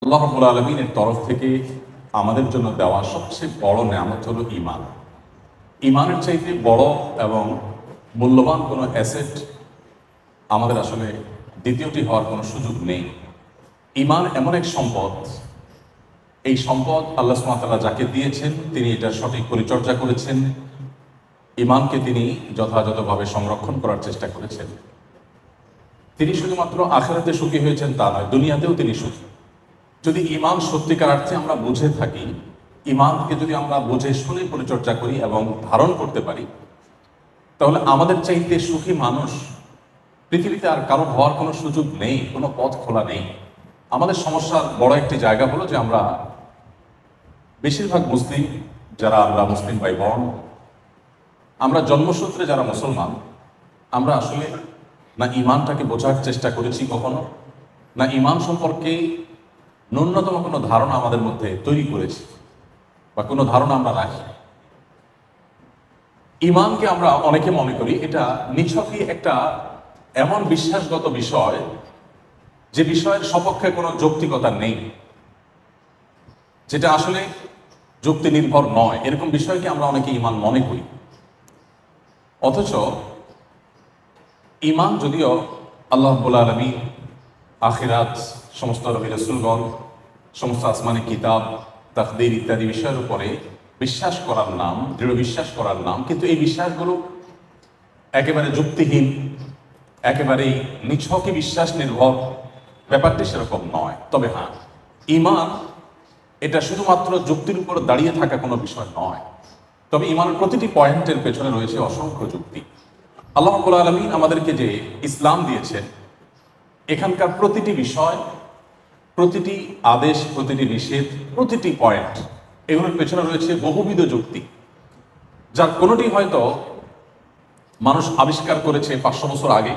আল্লাহ রাব্বুল আলামিনের তরফ থেকে আমাদের জন্য দেওয়া সবচেয়ে বড় নেয়ামত হলো ঈমান। ঈমানের চাইতে বড় এবং মূল্যবান কোনো অ্যাসেট আমাদের আসলে দ্বিতীয়টি হওয়ার কোনো সুযোগ নেই। ঈমান এমন এক সম্পদ, এই সম্পদ আল্লাহ সুবহানাহু ওয়া তাআলা যাকে দিয়েছেন তিনি এটার সঠিক পরিচর্যা করেছেন। ঈমানকে তিনি যথাযথভাবে সংরক্ষণ করার চেষ্টা করেছেন। তিনি শুধুমাত্র আখিরাতে সুখী হয়েছেন তা নয়, দুনিয়াতেও তিনি সুখী। যদি ঈমান সত্যিকার অর্থে আমরা বুঝে থাকি, ঈমানকে যদি আমরা বুঝে শুনে পরিচর্যা করি এবং ধারণ করতে পারি, তাহলে আমাদের চাইতে সুখী মানুষ পৃথিবীতে আর কারো হওয়ার কোনো সুযোগ নেই, কোনো পথ খোলা নেই। আমাদের সমস্যার বড় একটি জায়গা হলো যে আমরা বেশিরভাগ মুসলিম, যারা আমরা মুসলিম ভাই বোন, আমরা জন্মসূত্রে যারা মুসলমান, আমরা আসলে না ঈমানটাকে বোঝার চেষ্টা করেছি কখনো, না ঈমান সম্পর্কে ন্যূনতম কোনো ধারণা আমাদের মধ্যে তৈরি করেছি বা কোনো ধারণা আমরা রাখি। ঈমানকে আমরা অনেকে মনে করি এটা নিছকই একটা এমন বিশ্বাসগত বিষয় যে বিষয়ের সপক্ষে কোনো যৌক্তিকতা নেই, যেটা আসলে যুক্তি নির্ভর নয়, এরকম বিষয়কে আমরা অনেকে ঈমান মনে করি। অথচ ঈমান যদিও আল্লাহ রাব্বুল আলামিন, আখিরাত, সমস্ত নবী রাসূলগণ, সমস্ত আসমানি কিতাব, তাকদীর ইত্যাদি বিষয়ের উপরে বিশ্বাস করার নাম, দৃঢ় বিশ্বাস করার নাম, কিন্তু এই বিশ্বাসগুলো একেবারে যুক্তিহীন, একেবারেই নিছকই বিশ্বাস নির্ভর, ব্যাপারটি সেরকম নয়। তবে হ্যাঁ, ঈমান এটা শুধুমাত্র যুক্তির উপর দাঁড়িয়ে থাকা কোনো বিষয় নয়, তবে ঈমানের প্রতিটি পয়েন্টের পেছনে রয়েছে অসংখ্য যুক্তি। আল্লাহ রাব্বুল আলামিন আমাদেরকে যে ইসলাম দিয়েছেন, এখানকার প্রতিটি বিষয়, প্রতিটি আদেশ, প্রতিটি নিষেধ, প্রতিটি পয়েন্ট, এগুলোর পেছনে রয়েছে বহুবিধ যুক্তি, যার কোনোটি হয়তো মানুষ আবিষ্কার করেছে 500 বছর আগে,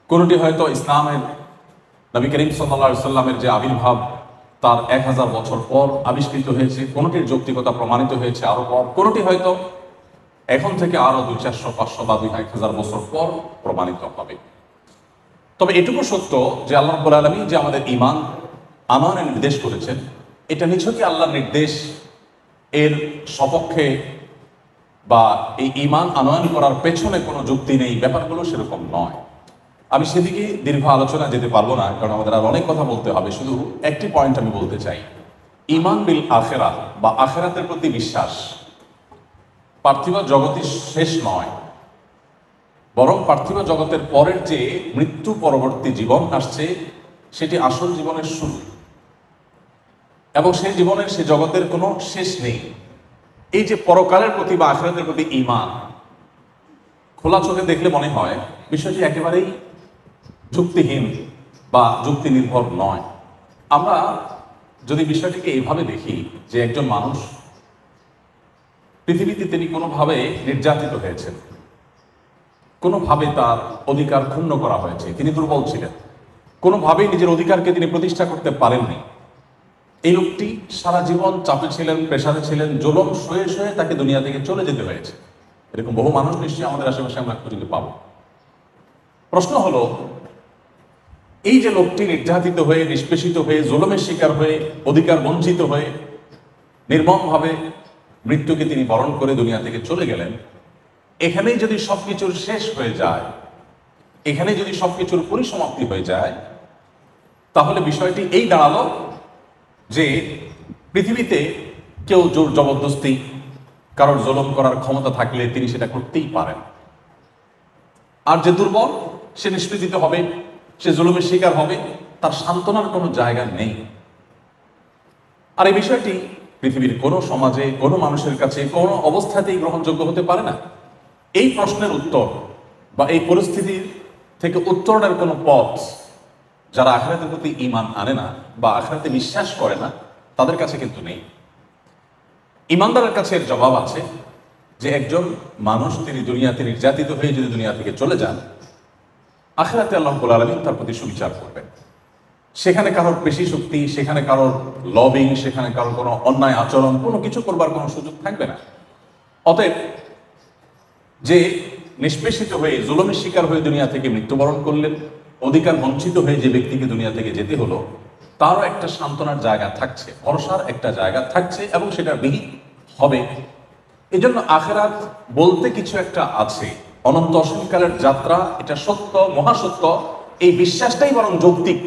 কোনোটি হয়তো ইসলামের নবী করিম সাল্লাল্লাহু আলাইহি সাল্লামের যে আবির্ভাব তার 1000 বছর পর আবিষ্কৃত হয়েছে, কোনোটির যৌক্তিকতা প্রমাণিত হয়েছে আরো পর, কোনোটি হয়তো এখন থেকে আরো 200, 400, 500 বা 1000 বছর পর প্রমাণিত হবে। তবে এটুকু সত্য যে আল্লাহ রাব্বুল আলামিন যে আমাদের ঈমান আনয়নের নির্দেশ করেছেন, এটা নিছকই আল্লাহর নির্দেশ, এর সপক্ষে বা এই ঈমান আনয়ন করার পেছনে কোনো যুক্তি নেই, ব্যাপারগুলো সেরকম নয়। আমি সেদিকে দীর্ঘ আলোচনা যেতে পারবো না, কারণ আমাদের আর অনেক কথা বলতে হবে। শুধু একটি পয়েন্ট আমি বলতে চাই, ঈমান বিল আখিরাহ বা আখিরাতের প্রতি বিশ্বাস পার্থিব জগৎই শেষ নয়, বরং পার্থিব জগতের পরের যে মৃত্যু পরবর্তী জীবন আসছে সেটি আসল জীবনের শুরু, এবং সেই জীবনের সে জগতের কোনো শেষ নেই। এই যে পরকালের প্রতি বা আখিরাতের প্রতি ঈমান, খোলা চোখে দেখলে মনে হয় বিষয়টি একেবারেই যুক্তিহীন বা যুক্তি নির্ভর নয়। আমরা যদি বিষয়টিকে এইভাবে দেখি যে একজন মানুষ পৃথিবীতে তিনি কোনোভাবে নির্যাতিত হয়েছেন, কোনোভাবে তার অধিকার ক্ষুণ্ণ করা হয়েছে, তিনি দুর্বল ছিলেন, কোনোভাবেই নিজের অধিকারকে তিনি প্রতিষ্ঠা করতে পারেননি, এই লোকটি সারা জীবন চাপে ছিলেন, প্রেসারে ছিলেন, জুলুম সয়ে সয়ে তাকে দুনিয়া থেকে চলে যেতে হয়েছে। এরকম বহু মানুষ নিশ্চয়ই আমাদের আশেপাশে আমরা খুঁজে পাবো। প্রশ্ন হলো, এই যে লোকটি নির্যাতিত হয়ে, নিষ্পেষিত হয়ে, জুলুমের শিকার হয়ে, অধিকার বঞ্চিত হয়ে নির্মমভাবে মৃত্যুকে তিনি বরণ করে দুনিয়া থেকে চলে গেলেন, এখানেই যদি সবকিছুর শেষ হয়ে যায়, এখানে যদি সবকিছুর পরিসমাপ্তি হয়ে যায়, তাহলে বিষয়টি এই দাঁড়ালো যে পৃথিবীতে কেউ জোর জবরদস্তি, কারোর জুলুম করার ক্ষমতা থাকলে তিনি সেটা করতেই পারেন, আর যে দুর্বল সে নিষ্পেষিত হবে, সে জুলুমের শিকার হবে, তার সান্ত্বনার কোনো জায়গা নেই। আর এই বিষয়টি পৃথিবীর কোনো সমাজে, কোনো মানুষের কাছে কোনো অবস্থাতেই গ্রহণযোগ্য হতে পারে না। এই প্রশ্নের উত্তর বা এই পরিস্থিতির থেকে উত্তরণের কোনো পথ যারা আখিরাতের প্রতি ঈমান আনে না বা আখিরাতে বিশ্বাস করে না, তাদের কাছে কিন্তু নেই। ঈমানদারের কাছে এর জবাব আছে যে একজন মানুষ তিনি দুনিয়াতে নির্যাতিত হয়ে যদি দুনিয়া থেকে চলে যান, আখিরাতে আল্লাহ রাব্বুল আলামিন তার প্রতি সুবিচার করবেন। সেখানে কারোর পেশি শক্তি, সেখানে কারোর লবিং, সেখানে কারোর কোনো অন্যায় আচরণ, কোনো কিছু করবার কোনো সুযোগ থাকবে না। অতএব যে নিষ্পেষিত হয়ে, জুলুমের শিকার হয়ে দুনিয়া থেকে মৃত্যুবরণ করলেন, অধিকার বঞ্চিত হয়ে যে ব্যক্তিকে দুনিয়া থেকে যেতে হলো, তারও একটা সান্ত্বনার জায়গা থাকছে, ভরসার একটা জায়গা থাকছে, এবং সেটা বিহিত হবে। এই জন্য আখেরাত বলতে কিছু একটা আছে, অনন্ত অসীমকালের যাত্রা, এটা সত্য, মহাসত্য। এই বিশ্বাসটাই বরং যৌক্তিক,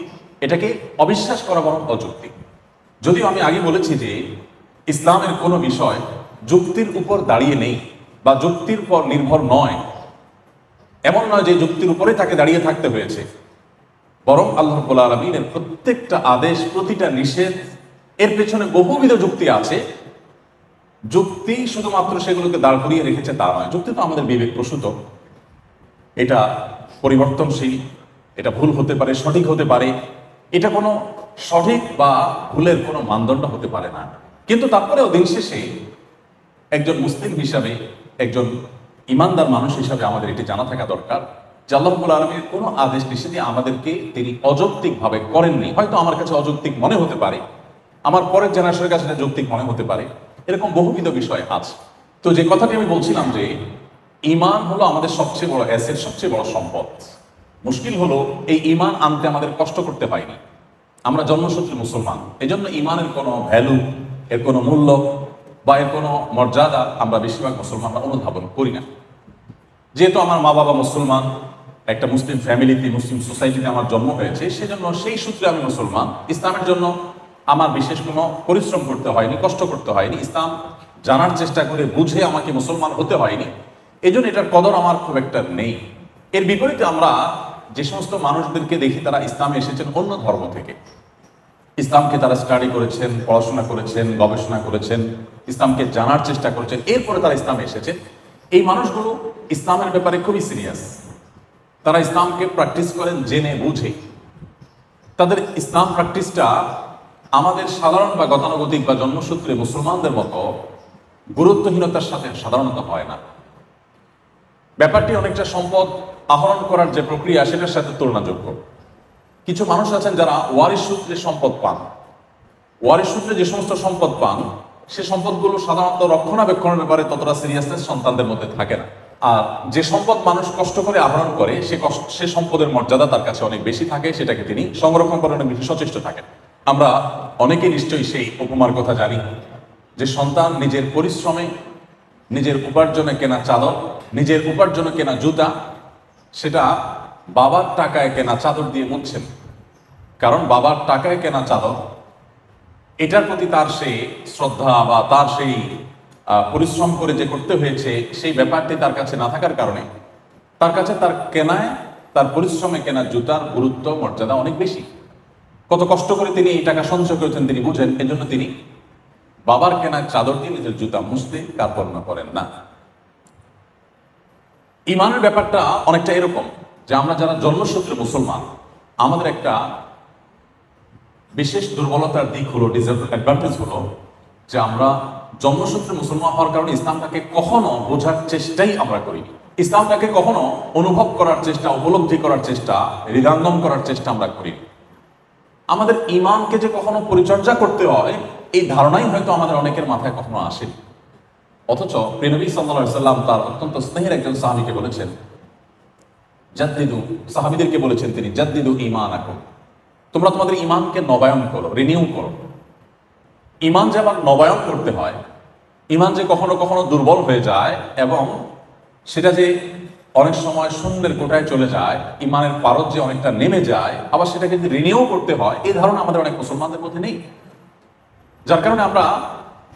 এটাকে অবিশ্বাস করা বরং অযৌক্তিক। যদিও আমি আগে বলেছি যে ইসলামের কোনো বিষয় যুক্তির উপর দাঁড়িয়ে নেই বা যুক্তির উপর নির্ভর নয়, এমন নয় যে যুক্তির উপরে তাকে দাঁড়িয়ে থাকতে হয়েছে, বরং আল্লাহ রাব্বুল আলামিনের প্রত্যেকটা আদেশ, প্রতিটা নিষেধ, এর পেছনে বহুবিধ যুক্তি আছে। যুক্তি শুধুমাত্র সেগুলোকে দাঁড় করিয়ে রেখেছে তা নয়, যুক্তি তো আমাদের বিবেক প্রসূত, এটা পরিবর্তনশীল, এটা ভুল হতে পারে, সঠিক হতে পারে, এটা কোনো সঠিক বা ভুলের কোনো মানদণ্ড হতে পারে না। কিন্তু তারপরেও দিন শেষে একজন মুসলিম হিসাবে, একজন ইমানদার মানুষ হিসাবে আমাদের এটি জানা থাকা দরকার যে আল্লাহ রাব্বুল আলামিনের কোনো আদেশ নিষেধে আমাদেরকে তিনি অযৌক্তিকভাবে করেননি। হয়তো আমার কাছে অযৌক্তিক মনে হতে পারে, আমার পরের জেনারেশনের কাছে যৌক্তিক মনে হতে পারে, এরকম বহুবিধ বিষয় আছে। তো যে কথাটি আমি বলছিলাম যে ঈমান হলো আমাদের সবচেয়ে বড় অ্যাসেট, সবচেয়ে বড় সম্পদ। মুশকিল হলো এই ঈমান আনতে আমাদের কষ্ট করতে হয়নি। আমরা জন্মসূত্রে মুসলমান, এই জন্য ঈমানের কোনো ভ্যালু, এর কোনো মূল্য বা এর কোনো মর্যাদা আমরা বেশিরভাগ মুসলমানরা অনুধাবন করি না। যেহেতু আমার মা বাবা মুসলমান, একটা মুসলিম ফ্যামিলিতে, মুসলিম সোসাইটিতে আমার জন্ম হয়েছে, সেজন্য সেই সূত্রে আমি মুসলমান। ইসলামের জন্য আমার বিশেষ কোনো পরিশ্রম করতে হয়নি, কষ্ট করতে হয়নি। ইসলাম জানার চেষ্টা করে বুঝে আমাকে মুসলমান হতে হয়নি, এই জন্য এটার কদর আমার খুব একটা নেই। এর বিপরীতে আমরা যে সমস্ত মানুষদেরকে দেখি তারা ইসলামে এসেছেন অন্য ধর্ম থেকে, ইসলামকে তারা স্টাডি করেছেন, পড়াশোনা করেছেন, গবেষণা করেছেন, ইসলামকে জানার চেষ্টা করেছেন, এরপরে তারা ইসলামে এসেছেন। এই মানুষগুলো ইসলামের ব্যাপারে খুবই সিরিয়াস, তারা ইসলামকে প্র্যাকটিস করেন জেনে বুঝে। তাদের ইসলাম প্র্যাকটিসটা আমাদের সাধারণ বা গতানুগতিক বা জন্মসূত্রে মুসলমানদের মতো গুরুত্বহীনতার সাথে সাধারণত হয় না। ব্যাপারটি অনেকটা সম্পদ আহরণ করার যে প্রক্রিয়া, সেটার সাথে তুলনাযোগ্য। কিছু মানুষ আছেন যারা ওয়ারিশ সূত্রে সম্পদ পান। ওয়ারিশ সূত্রে যে সমস্ত সম্পদ পান, সে সম্পদগুলো সাধারণত রক্ষণাবেক্ষণের ব্যাপারে ততটা সিরিয়াসনেস সন্তানদের মধ্যে থাকে না। আর যে সম্পদ মানুষ কষ্ট করে আহরণ করে, সে সম্পদের মর্যাদা তার কাছে অনেক বেশি থাকে, সেটাকে তিনি সংরক্ষণ করার অনেক বেশি সচেষ্ট থাকেন। আমরা অনেকে নিশ্চয়ই সেই উপমার কথা জানি যে সন্তান নিজের পরিশ্রমে, নিজের উপার্জনে কেনা চাদর, নিজের উপার্জনে কেনা জুতা, সেটা বাবার টাকায় কেনা চাদর দিয়ে মুছছেন। কারণ বাবার টাকায় কেনা চাদর, এটার প্রতি তার সেই শ্রদ্ধা বা তার সেই পরিশ্রম করে যে করতে হয়েছে, সেই ব্যাপারটি তার কাছে না থাকার কারণে তার কাছে তার কেনায়, তার পরিশ্রমে কেনা জুতার গুরুত্ব, মর্যাদা অনেক বেশি। কত কষ্ট করে তিনি এই টাকা সঞ্চয় করেছেন তিনি বুঝেন, এজন্য তিনি বাবার কেনা চাদর দিয়ে নিজের জুতা মুছতে কার্পণ্য করেন না। ঈমানের ব্যাপারটা অনেকটা এরকম যে আমরা যারা জন্মসূত্রে মুসলমান, আমাদের একটা বিশেষ দুর্বলতার দিক হলো, ডিসঅ্যাডভান্টেজ হলো যে আমরা জন্মসূত্রে মুসলমান হওয়ার কারণে ইসলামটাকে কখনো বোঝার চেষ্টাই আমরা করিনি। ইসলামটাকে কখনো অনুভব করার চেষ্টা, উপলব্ধি করার চেষ্টা, হৃদয়ঙ্গম করার চেষ্টা আমরা করিনি। আমাদের ঈমানকে যে কখনো পরিচর্যা করতে হয়, এই ধারণাই হয়তো আমাদের অনেকের মাথায় কখনো আসেনি। অথচ প্রিয় নবী সাল্লাল্লাহু আলাইহি সাল্লাম তার অত্যন্ত স্নেহের একজন সাহাবীকে বলেছেন, জাদ্দিদু, সাহাবীদেরকে বলেছেন তিনি, জাদ্দিদু ঈমানাকুম, তোমরা তোমাদের ঈমানকে নবায়ন করো, রিনিউ করো। ঈমান যে আবার নবায়ন করতে হয়, ঈমান যে কখনো কখনো দুর্বল হয়ে যায় এবং সেটা যে অনেক সময় শূন্যের কোটায় চলে যায়, ঈমানের পারদ যে অনেকটা নেমে যায়, আবার সেটাকে যদি রিনিউ করতে হয়, এই ধারণা আমাদের অনেক মুসলমানদের মধ্যে নেই। যার কারণে আমরা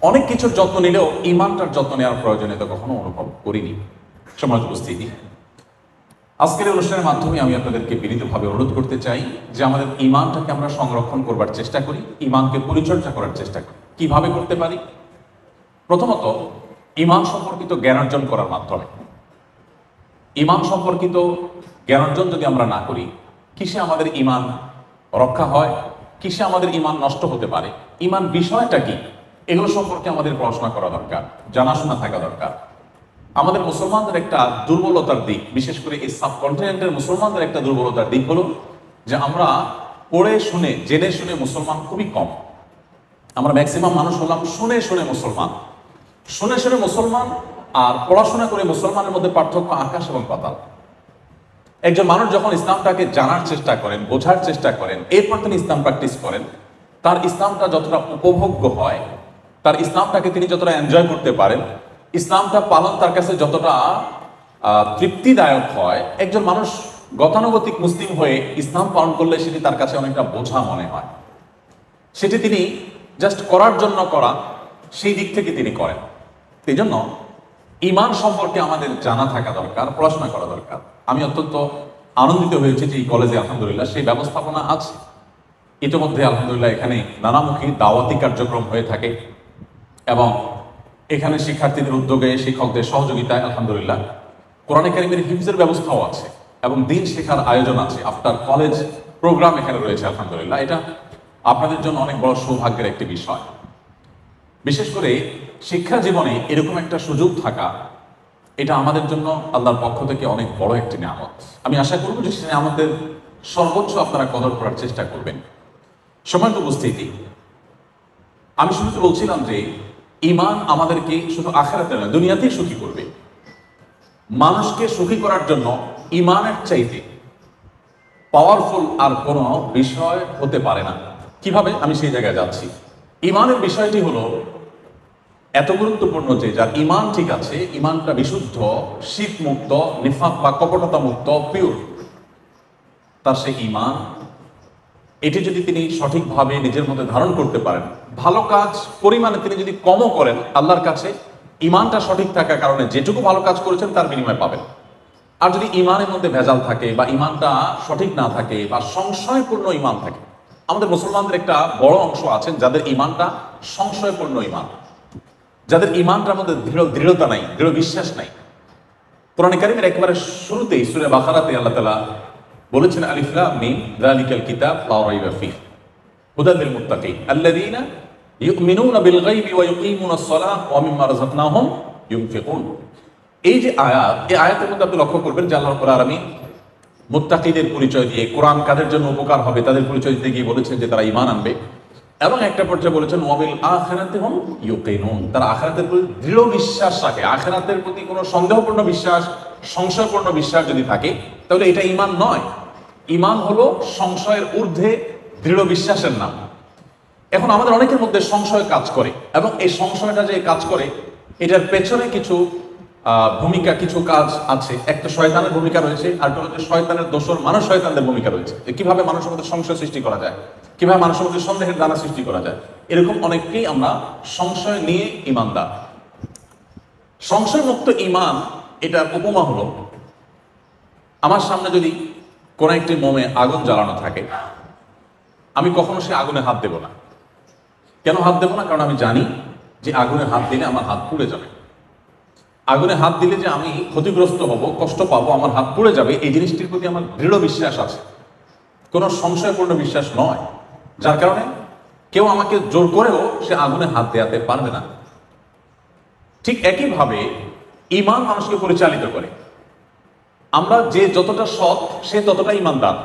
অনেক কিছুর যত্ন নিলেও ঈমানটার যত্ন নেওয়ার প্রয়োজনীয়তা কখনো অনুভব করিনি। সমাজ উপস্থিতি, আজকের অনুষ্ঠানের মাধ্যমে আমি আপনাদেরকে বিনীতভাবে অনুরোধ করতে চাই যে আমাদের ঈমানটাকে আমরা সংরক্ষণ করবার চেষ্টা করি, ঈমানকে পরিচর্যা করার চেষ্টা করি। কিভাবে করতে পারি? প্রথমত, ঈমান সম্পর্কিত জ্ঞান অর্জন করার মাধ্যমে। ঈমান সম্পর্কিত জ্ঞান অর্জন যদি আমরা না করি, কিসে আমাদের ঈমান রক্ষা হয়, কিসে আমাদের ঈমান নষ্ট হতে পারে, ঈমান বিষয়টা কি, এগুলো সম্পর্কে আমাদের পড়াশোনা করা দরকার, জানাশোনা থাকা দরকার। আমাদের মুসলমানদের একটা দুর্বলতার দিক, বিশেষ করে এই সাবকন্টিনেন্টের মুসলমানদের একটা দুর্বলতার দিক হলো যে আমরা পড়ে শুনে, জেনে শুনে মুসলমান খুবই কম। আমরা ম্যাক্সিমাম মানুষ হলাম শুনে শুনে মুসলমান। শুনে শুনে মুসলমান আর পড়াশোনা করে মুসলমানের মধ্যে পার্থক্য আকাশ এবং পাতাল। একজন মানুষ যখন ইসলামটাকে জানার চেষ্টা করেন, বোঝার চেষ্টা করেন, এরপর তিনি ইসলাম প্র্যাকটিস করেন, তার ইসলামটা যতটা উপভোগ্য হয়, তার ইসলামটাকে তিনি যতটা এনজয় করতে পারেন, ইসলামটা পালন তার কাছে যতটা তৃপ্তিদায়ক হয়, একজন মানুষ গতানুগতিক মুসলিম হয়ে ইসলাম পালন করলে সেটি তার কাছে অনেকটা বোঝা মনে হয়। সেটি তিনি জাস্ট করার জন্য করা, সেই দিক থেকে তিনি করেন। এই জন্য ইমান সম্পর্কে আমাদের জানা থাকা দরকার, পড়াশোনা করা দরকার। আমি অত্যন্ত আনন্দিত হয়েছি যে এই কলেজে আলহামদুলিল্লাহ সেই ব্যবস্থাপনা আছে। ইতিমধ্যে আলহামদুলিল্লাহ এখানে নানামুখী দাওয়াতি কার্যক্রম হয়ে থাকে এবং এখানে শিক্ষার্থীদের উদ্যোগে, শিক্ষকদের সহযোগিতায় আলহামদুলিল্লাহ কোরআনে কারিমের হিফজের ব্যবস্থাও আছে এবং দিন শেখার আয়োজন আছে। আফটার কলেজ প্রোগ্রাম এখানে রয়েছে আলহামদুলিল্লাহ। এটা আপনাদের জন্য অনেক বড় সৌভাগ্যের একটি বিষয়। বিশেষ করে শিক্ষা জীবনে এরকম একটা সুযোগ থাকা, এটা আমাদের জন্য আল্লাহর পক্ষ থেকে অনেক বড় একটি নিয়ামত। আমি আশা করব যে সে আমাদের সর্বোচ্চ আপনারা কদর করার চেষ্টা করবেন। সম্মানিত উপস্থিতি, আমি শুরুতে বলছিলাম যে ঈমান আমাদেরকে শুধু আখিরাতে নয়, দুনিয়াতেই সুখী করবে। মানুষকে সুখী করার জন্য ঈমানের চাইতে পাওয়ারফুল আর কোনো বিষয় হতে পারে না। কিভাবে? আমি সেই জায়গায় যাচ্ছি। ঈমানের বিষয়টি হলো এত গুরুত্বপূর্ণ যে যার ঈমান ঠিক আছে, ঈমানটা বিশুদ্ধ, শিরক মুক্ত, নিফাক বা কপটতা মুক্ত, পিওর, তার সেই ঈমান, এটি যদি তিনি সঠিকভাবে নিজের মধ্যে ধারণ করতে পারেন, ভালো কাজ পরিমাণে তিনি যদি কমও করেন, আল্লাহর কাছে ঈমানটা সঠিক থাকার কারণে যেটুকু ভালো কাজ করেছেন তার বিনিময় পাবেন। আর যদি ঈমানের মধ্যে ভেজাল থাকে বা ঈমানটা সঠিক না থাকে বা সংশয়পূর্ণ ঈমান থাকে, আমাদের মুসলমানদের একটা বড় অংশ আছেন যাদের ঈমানটা সংশয়পূর্ণ ঈমান, যাদের ঈমানটার মধ্যে দৃঢ়তা নাই, দৃঢ় বিশ্বাস নাই। কোরআন কারীমের একেবারে শুরুতেই সূরা বাকারাতে আল্লাহ তাআলা বলেছেন, আলিফ লাম মিম যালিকাল কিতাব লা রাইবা ফীহি হুদাল লিল মুত্তাকিন আল্লাযীনা ইউমিনুনা বিল গায়বি ওয়া ইউকিমুনাস সালাহ ওয়া মিম্মা রাযাকনাহুম ইউনফিকুন। এই যে আয়াত, এই আয়াতের মধ্যে আপনি লক্ষ্য করবেন যে আল্লাহ রাব্বুল আলামিন মুত্তাকিদের পরিচয় দিয়ে, কোরআন কাদের জন্য উপকার হবে তাদের পরিচয় দিতে গিয়ে বলেছেন যে তারা ঈমান আনবে, এবং একটা পর্যায়ে বলেছেন ওয়া বিল আখিরাতি হুম ইউকিনুন, তারা আখিরাতের প্রতি দৃঢ় বিশ্বাস রাখে। আখিরাতের প্রতি কোনো সন্দেহপূর্ণ বিশ্বাস, সংশয়পূর্ণ বিশ্বাস যদি থাকে তাহলে এটা ঈমান নয়। ঈমান হলো সংশয়ের ঊর্ধ্বে দৃঢ় বিশ্বাসের নাম। এখন আমাদের অনেকের মধ্যে সংশয় কাজ করে, এবং এই সংশয়টা যে কাজ করে এটার পেছনে কিছু ভূমিকা, কিছু কাজ আছে। একটা শয়তানের ভূমিকা রয়েছে, আর একটা হচ্ছে শয়তানের দোসর মানুষ শয়তানদের ভূমিকা রয়েছে। কিভাবে মানুষের মধ্যে সংশয় সৃষ্টি করা যায়, কিভাবে মানুষের মধ্যে সন্দেহের দানা সৃষ্টি করা যায়, এরকম অনেককেই আমরা সংশয় নিয়ে ঈমানদার। সংশয় মুক্ত ঈমান, এটার উপমা হলো, আমার সামনে যদি কোন একটি মোমে আগুন জ্বালানো থাকে, আমি কখনো সে আগুনে হাত দেব না। কেন হাত দেব না? কারণ আমি জানি যে আগুনে হাত দিলে আমার হাত পুড়ে যাবে। আগুনে হাত দিলে যে আমি ক্ষতিগ্রস্ত হব, কষ্ট পাবো, আমার হাত পুড়ে যাবে, এই জিনিসটির প্রতি আমার দৃঢ় বিশ্বাস আছে, কোনো সংশয়পূর্ণ বিশ্বাস নয়। যার কারণে কেউ আমাকে জোর করেও সে আগুনে হাত দেওয়াতে পারবে না। ঠিক একইভাবে ঈমান মানুষকে পরিচালিত করে। আমরা যে যতটা সৎ সে ততটা ঈমানদার।